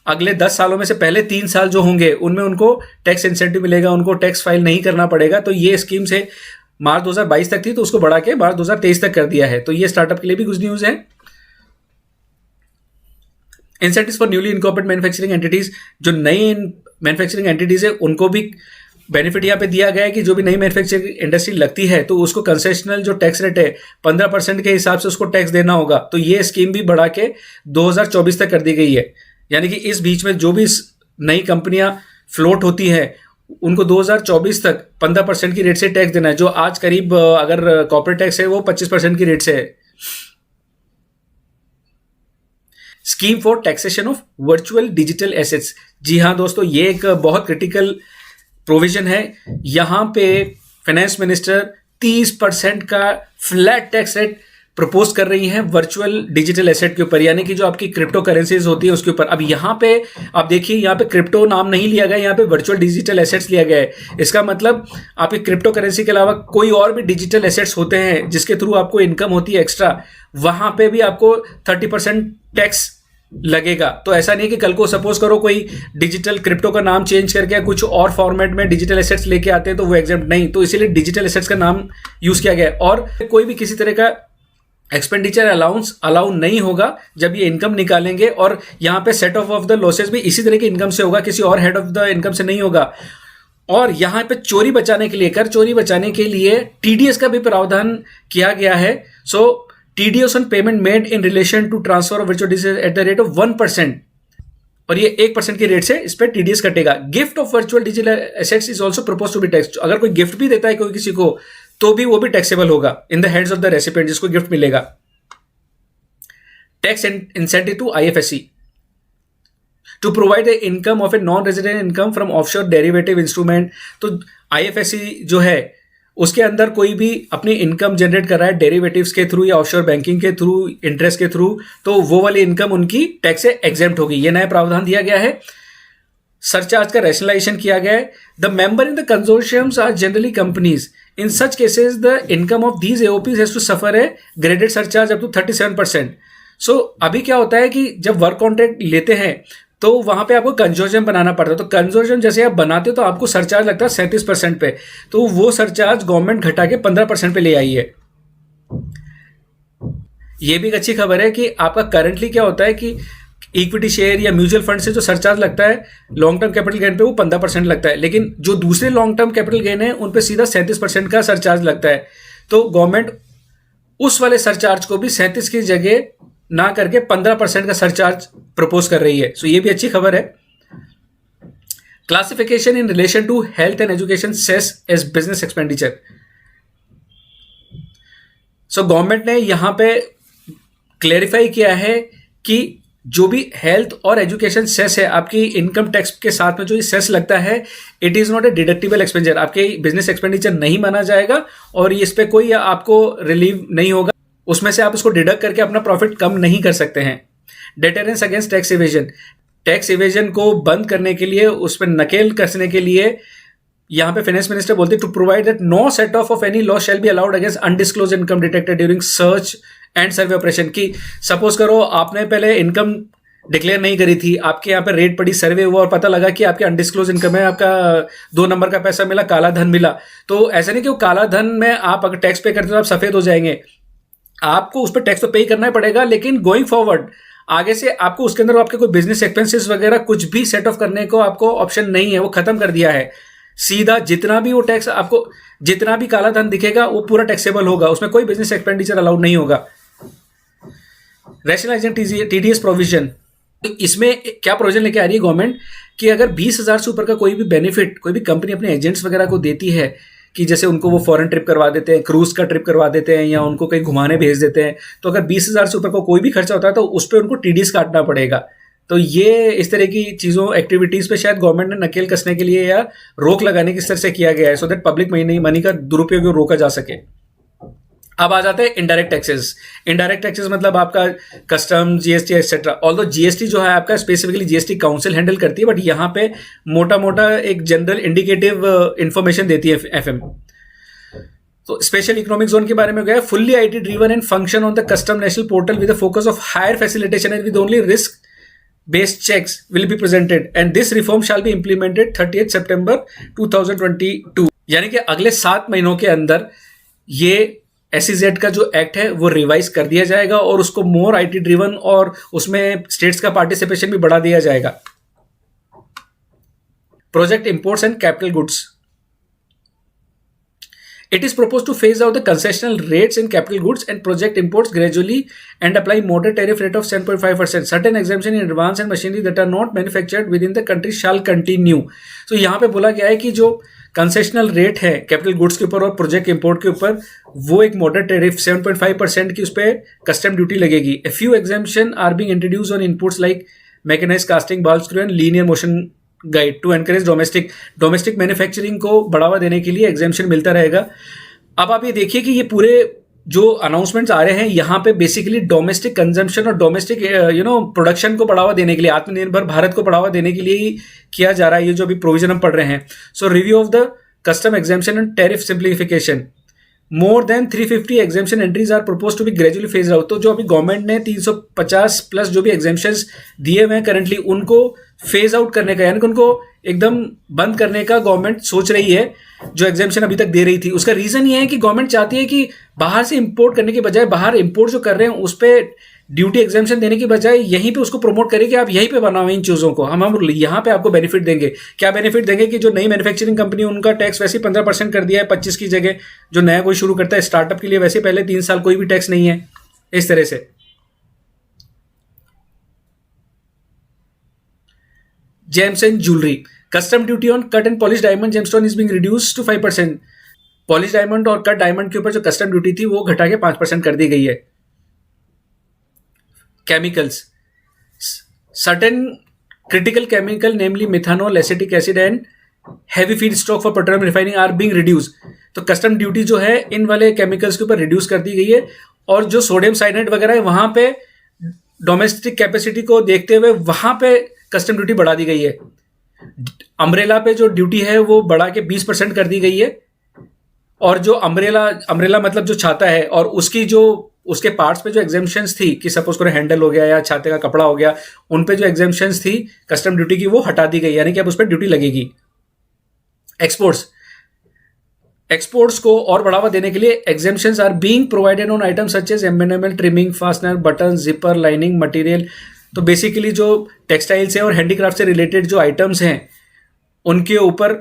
अगले 10 सालों में से पहले 3 साल जो होंगे उनमें उनको टैक्स इंसेंटिव मिलेगा, उनको टैक्स फाइल नहीं करना पड़ेगा। तो ये स्कीम से मार्च 2022 तक थी तो उसको बढ़ा के मार्च 2023 तक कर दिया है। तो ये स्टार्टअप के लिए भी गुड न्यूज़ है। Incentives for newly incorporated manufacturing entities, जो नई मैन्युफैक्चरिंग एंटिटीज है उनको भी बेनिफिट यहाँ पे दिया गया है कि जो भी नई मैन्युफैक्चरिंग इंडस्ट्री लगती है तो उसको कंसेशनल जो टैक्स रेट है 15% के हिसाब से उसको टैक्स देना होगा। तो ये स्कीम भी बढ़ा के 2024 तक कर दी गई है। यानी कि इस बीच में जो भी नई कंपनियां फ्लोट होती हैं उनको 2024 तक 15% की रेट से टैक्स देना है, जो आज करीब अगर कॉर्पोरेट टैक्स है वो 25% की रेट से है। Scheme for taxation of virtual digital assets, जी हाँ दोस्तों, ये एक बहुत क्रिटिकल प्रोविजन है। यहां पे फाइनेंस मिनिस्टर 30% का फ्लैट टैक्स रेट प्रपोज कर रही हैं वर्चुअल डिजिटल एसेट के ऊपर, यानी कि जो आपकी क्रिप्टो करेंसीज होती है उसके ऊपर। अब यहाँ पे आप देखिए, यहाँ पे क्रिप्टो नाम नहीं लिया गया, यहाँ पे वर्चुअल डिजिटल एसेट्स लिया गया है। इसका मतलब आपकी क्रिप्टो करेंसी के अलावा कोई और भी डिजिटल एसेट्स होते हैं जिसके थ्रू आपको इनकम होती है एक्स्ट्रा, वहां पे भी आपको 30% टैक्स लगेगा। तो ऐसा नहीं कि कल को सपोज करो कोई डिजिटल क्रिप्टो का नाम चेंज करके कुछ और फॉर्मेट में डिजिटल एसेट्स लेके आते हैं तो वो एग्जेम्प्ट नहीं, तो इसीलिए डिजिटल एसेट्स का नाम यूज किया गया है। और कोई भी किसी तरह का एक्सपेंडिचर अलाउंस अलाउ नहीं होगा जब ये इनकम निकालेंगे। और यहाँ पे सेट ऑफ द लॉसेस भी इसी तरह की इनकम से होगा, किसी और हेड ऑफ द इनकम से नहीं होगा। और यहाँ पे चोरी बचाने के लिए, कर चोरी बचाने के लिए टीडीएस का भी प्रावधान किया गया है। सो TDS on payment made in relation to transfer of virtual assets at the rate of 1%, और ये 1% की रेट से इस पर TDS कटेगा। Gift of virtual digital assets is also propose to be tax, अगर कोई गिफ्ट भी देता है कोई किसी को तो भी वो भी टैक्सेबल होगा in the hands of the recipient जिसको गिफ्ट मिलेगा। Tax incentive to IFSC to provide the income of a non resident income from offshore derivative instrument. तो IFSC जो है उसके अंदर कोई भी अपनी इनकम जनरेट कर रहा है डेरिवेटिव्स के थ्रू या ऑफशोर बैंकिंग के थ्रू, इंटरेस्ट के थ्रू, तो वो वाली इनकम उनकी टैक्स से एग्जेम्प्ट होगी। ये नया प्रावधान दिया गया है। सरचार्ज का रैशनलाइजेशन किया गया है। The member in the consortiums are generally companies. In such cases the income of these AOPs has to suffer a graded surcharge up to 37%। So अभी क्या होता है कि जब वर्क कॉन्ट्रैक्ट लेते हैं तो वहां पे आपको कंजोर्शियम बनाना पड़ता है। तो कंजोर्शियम जैसे आप बनाते हो तो आपको सरचार्ज लगता है 37% पे, तो वो सरचार्ज गवर्नमेंट घटा के 15% पे ले आई है। ये भी एक अच्छी खबर है कि आपका करंटली क्या होता है कि इक्विटी शेयर या म्यूचुअल फंड से जो सरचार्ज लगता है लॉन्ग टर्म कैपिटल गेन पे वो 15% लगता है, लेकिन जो दूसरे लॉन्ग टर्म कैपिटल गेन है उन पे सीधा 37% का सरचार्ज लगता है। तो गवर्नमेंट उस वाले सरचार्ज को भी 37 की जगह ना करके 15% का सरचार्ज प्रपोज कर रही है। सो ये भी अच्छी खबर है। Classification in relation to health and education cess as business expenditure. So government ने यहां पे क्लेरिफाई किया है कि जो भी हेल्थ और एजुकेशन सेस है, आपकी इनकम टैक्स के साथ में जो ये सेस लगता है, it is not a deductible expenditure, आपके बिजनेस एक्सपेंडिचर नहीं माना जाएगा और इस पे कोई आपको रिलीव नहीं होगा। उसमें से आप उसको डिडक्ट करके अपना प्रॉफिट कम नहीं कर सकते हैं। Deterrence against tax evasion. Tax evasion को बंद करने के लिए, उस पर नकेल कसने के लिए यहां पे फाइनेंस मिनिस्टर बोलते हैं to provide that no set off any loss shall be allowed against undisclosed income detected during search and survey operation. की सपोज करो आपने पहले इनकम डिक्लेयर नहीं करी थी, आपके यहाँ पे रेट पड़ी, सर्वे हुआ और पता लगा कि आपके अनडिस्क्लोज इनकम है, आपका 2 नंबर का पैसा मिला, काला धन मिला। तो ऐसा नहीं कि वो काला धन में आप अगर टैक्स पे करते हो तो आप सफेद हो जाएंगे, आपको उस पर टैक्स तो पे करना ही पड़ेगा, लेकिन गोइंग फॉरवर्ड आगे से आपको उसके अंदर आपके कोई बिजनेस एक्सपेंसेस वगैरह कुछ भी सेट ऑफ करने को आपको ऑप्शन नहीं है, वो खत्म कर दिया है। सीधा जितना भी वो टैक्स आपको, जितना भी काला धन दिखेगा वो पूरा टैक्सेबल होगा, उसमें कोई बिजनेस एक्सपेंडिचर अलाउड नहीं होगा। रैशनलाइजिंग टीडीएस प्रोविजन, इसमें क्या प्रोविजन लेके आ रही है गवर्नमेंट कि अगर 20,000 से ऊपर का कोई भी बेनिफिट कोई भी कंपनी अपने एजेंट्स वगैरह को देती है, कि जैसे उनको वो फॉरेन ट्रिप करवा देते हैं, क्रूज का ट्रिप करवा देते हैं या उनको कहीं घुमाने भेज देते हैं, तो अगर 20,000 से ऊपर का कोई भी खर्चा होता है तो उस पर उनको टीडीएस काटना पड़ेगा। तो ये इस तरह की चीज़ों एक्टिविटीज़ पे शायद गवर्नमेंट ने नकेल कसने के लिए या रोक लगाने की स्तर से किया गया है, सो दैट पब्लिक मनी का दुरुपयोग रोका जा सके। अब आ जाते हैं इनडायरेक्ट टैक्सेस। इनडायरेक्ट टैक्सेस मतलब आपका custom, GST etcetera. Although GST जो है आपका स्पेसिफिकली जीएसटी काउंसिल हैंडल करती है, बट यहाँ पे मोटा मोटा एक जनरल इंडिकेटिव इंफॉर्मेशन देती है एफएम। तो स्पेशल इकोनॉमिक जोन के बारे में गया, fully IT driven and function on the custom national portal with the focus of higher facilitation and with only risk based checks will be presented and this reform shall be implemented 30th September 2022। यानी कि अगले 7 महीनों के अंदर ये SEZ का जो एक्ट है वो रिवाइज कर दिया जाएगा और उसको मोर आईटी ड्रिवन और उसमें स्टेट्स का पार्टिसिपेशन भी बढ़ा दिया जाएगा। Project imports and capital goods, it is proposed to phase out the concessional rates in capital goods and project imports gradually and apply moderate tariff rate of 7.5%. Certain exemption in advance and machinery that are not manufactured within the country shall continue. So यहाँ पे बोला गया है कि जो कंसेशनल रेट है कैपिटल गुड्स के ऊपर और प्रोजेक्ट इंपोर्ट के ऊपर, वो एक मॉडरेट टैरिफ 7.5% की उस पर कस्टम ड्यूटी लगेगी। A few exemption are being introduced on inputs like mechanized casting, ball screw and linear motion guide to encourage domestic manufacturing को बढ़ावा देने के लिए एग्जेम्पशन मिलता रहेगा। अब आप ये देखिए कि ये पूरे जो अनाउंसमेंट्स आ रहे हैं यहाँ पे बेसिकली डोमेस्टिक कंजम्पशन और डोमेस्टिक प्रोडक्शन को बढ़ावा देने के लिए, आत्मनिर्भर भारत को बढ़ावा देने के लिए ही किया जा रहा है ये जो अभी प्रोविजन हम पढ़ रहे हैं। So review of the custom exemption and tariff simplification, more than 350 exemption entries are propose to be gradually phase out. तो जो अभी गवर्नमेंट ने 350 प्लस जो भी एग्जेम्पशंस दिए हुए हैं करंटली, उनको फेज आउट करने का, यानी कि उनको एकदम बंद करने का गवर्नमेंट सोच रही है जो एग्जेम्पशन अभी तक दे रही थी। उसका रीजन ये है कि गवर्नमेंट चाहती है कि बाहर से इंपोर्ट करने के बजाय, बाहर इंपोर्ट जो कर रहे हैं उस पर ड्यूटी एग्जेम्पशन देने की बजाय यहीं पे उसको प्रमोट करें कि आप यहीं पे बनाओ इन चीज़ों को, हम यहाँ पे आपको बेनिफिट देंगे। क्या बेनिफिट देंगे कि जो नई मैन्युफैक्चरिंग कंपनी, उनका टैक्स वैसे ही 15% कर दिया है 25 की जगह। जो नया कोई शुरू करता है स्टार्टअप के लिए वैसे पहले 3 साल कोई भी टैक्स नहीं है, इस तरह से। Gems and jewellery, custom duty on cut and polish diamond gemstone is being reduced to 5%। Polish diamond और कट डायमंड के ऊपर जो कस्टम ड्यूटी थी वो घटा के 5% कर दी गई है। Chemicals, certain critical chemical namely methanol, acetic acid and heavy feedstock for petroleum refining are being reduced। तो कस्टम ड्यूटी जो है इन वाले केमिकल्स के ऊपर रिड्यूस कर दी गई है, और जो सोडियम साइनाइड वगैरह है वहां पे डोमेस्टिक कैपेसिटी को देखते हुए वहां पे कस्टम ड्यूटी बढ़ा दी गई है। अम्ब्रेला पे जो ड्यूटी है वो बढ़ा के 20% कर दी गई है, और जो अम्ब्रेला मतलब जो छाता है और उसकी जो उसके पार्ट्स पे जो एग्जेम्पशंस थी कि सपोज करो हैंडल हो गया या छाते का कपड़ा हो गया, उन पे जो एग्जेम्पशंस थी कस्टम ड्यूटी की वो हटा दी गई, यानी कि अब उस पर ड्यूटी लगेगी। एक्सपोर्ट्स को और बढ़ावा देने के लिए exemptions are being provided on item such as embellishment, trimming, fastener, button, zipper, lining material. तो बेसिकली जो टेक्सटाइल से और हैंडीक्राफ्ट से रिलेटेड जो आइटम्स हैं उनके ऊपर,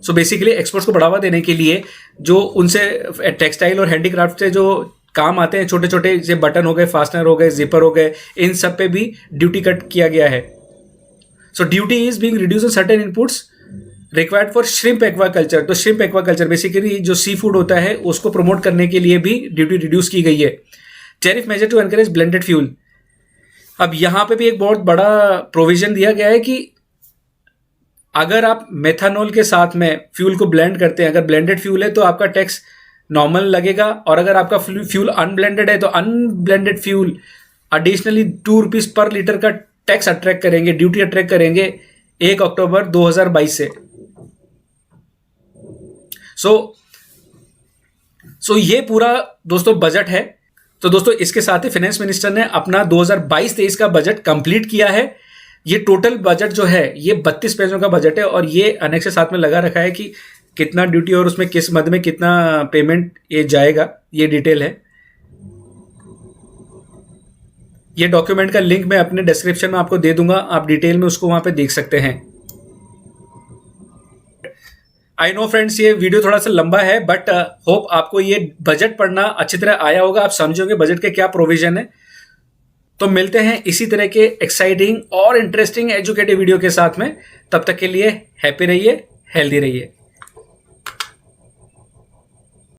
सो बेसिकली एक्सपोर्ट्स को बढ़ावा देने के लिए जो उनसे टेक्सटाइल और हैंडीक्राफ्ट से जो काम आते हैं, छोटे छोटे जैसे बटन हो गए, फास्टनर हो गए, जिपर हो गए, इन सब पे भी ड्यूटी कट किया गया है। सो duty is being reduced on certain inputs required for shrimp aquaculture. तो श्रिम्प एक्वाकल्चर बेसिकली जो सी फूड होता है उसको प्रमोट करने के लिए भी ड्यूटी रिड्यूस की गई है। Tariff measure to encourage blended fuel. अब यहां पे भी एक बहुत बड़ा प्रोविजन दिया गया है कि अगर आप मेथानॉल के साथ में फ्यूल को ब्लेंड करते हैं, अगर ब्लेंडेड फ्यूल है तो आपका टैक्स नॉर्मल लगेगा, और अगर आपका फ्यूल अनब्लेंडेड है तो unblended fuel additionally 2 rupees per litre का टैक्स अट्रैक्ट करेंगे, ड्यूटी अट्रैक्ट करेंगे 1 अक्टूबर 2022 से। सो ये पूरा दोस्तों बजट है। तो दोस्तों इसके साथ ही फाइनेंस मिनिस्टर ने अपना 2022-23 का बजट कंप्लीट किया है। ये टोटल बजट जो है ये 32 पेजों का बजट है, और ये अनेक्स के साथ में लगा रखा है कि कितना ड्यूटी और उसमें किस मद में कितना पेमेंट ये जाएगा, ये डिटेल है। ये डॉक्यूमेंट का लिंक मैं अपने डिस्क्रिप्शन में आपको दे दूंगा, आप डिटेल में उसको वहां पे देख सकते हैं। आई नो फ्रेंड्स ये वीडियो थोड़ा सा लंबा है, बट होप आपको ये बजट पढ़ना अच्छी तरह आया होगा, आप समझोगे बजट के क्या प्रोविजन है। तो मिलते हैं इसी तरह के एक्साइटिंग और इंटरेस्टिंग एजुकेटिव वीडियो के साथ में। तब तक के लिए हैप्पी रहिए, हेल्दी रहिए।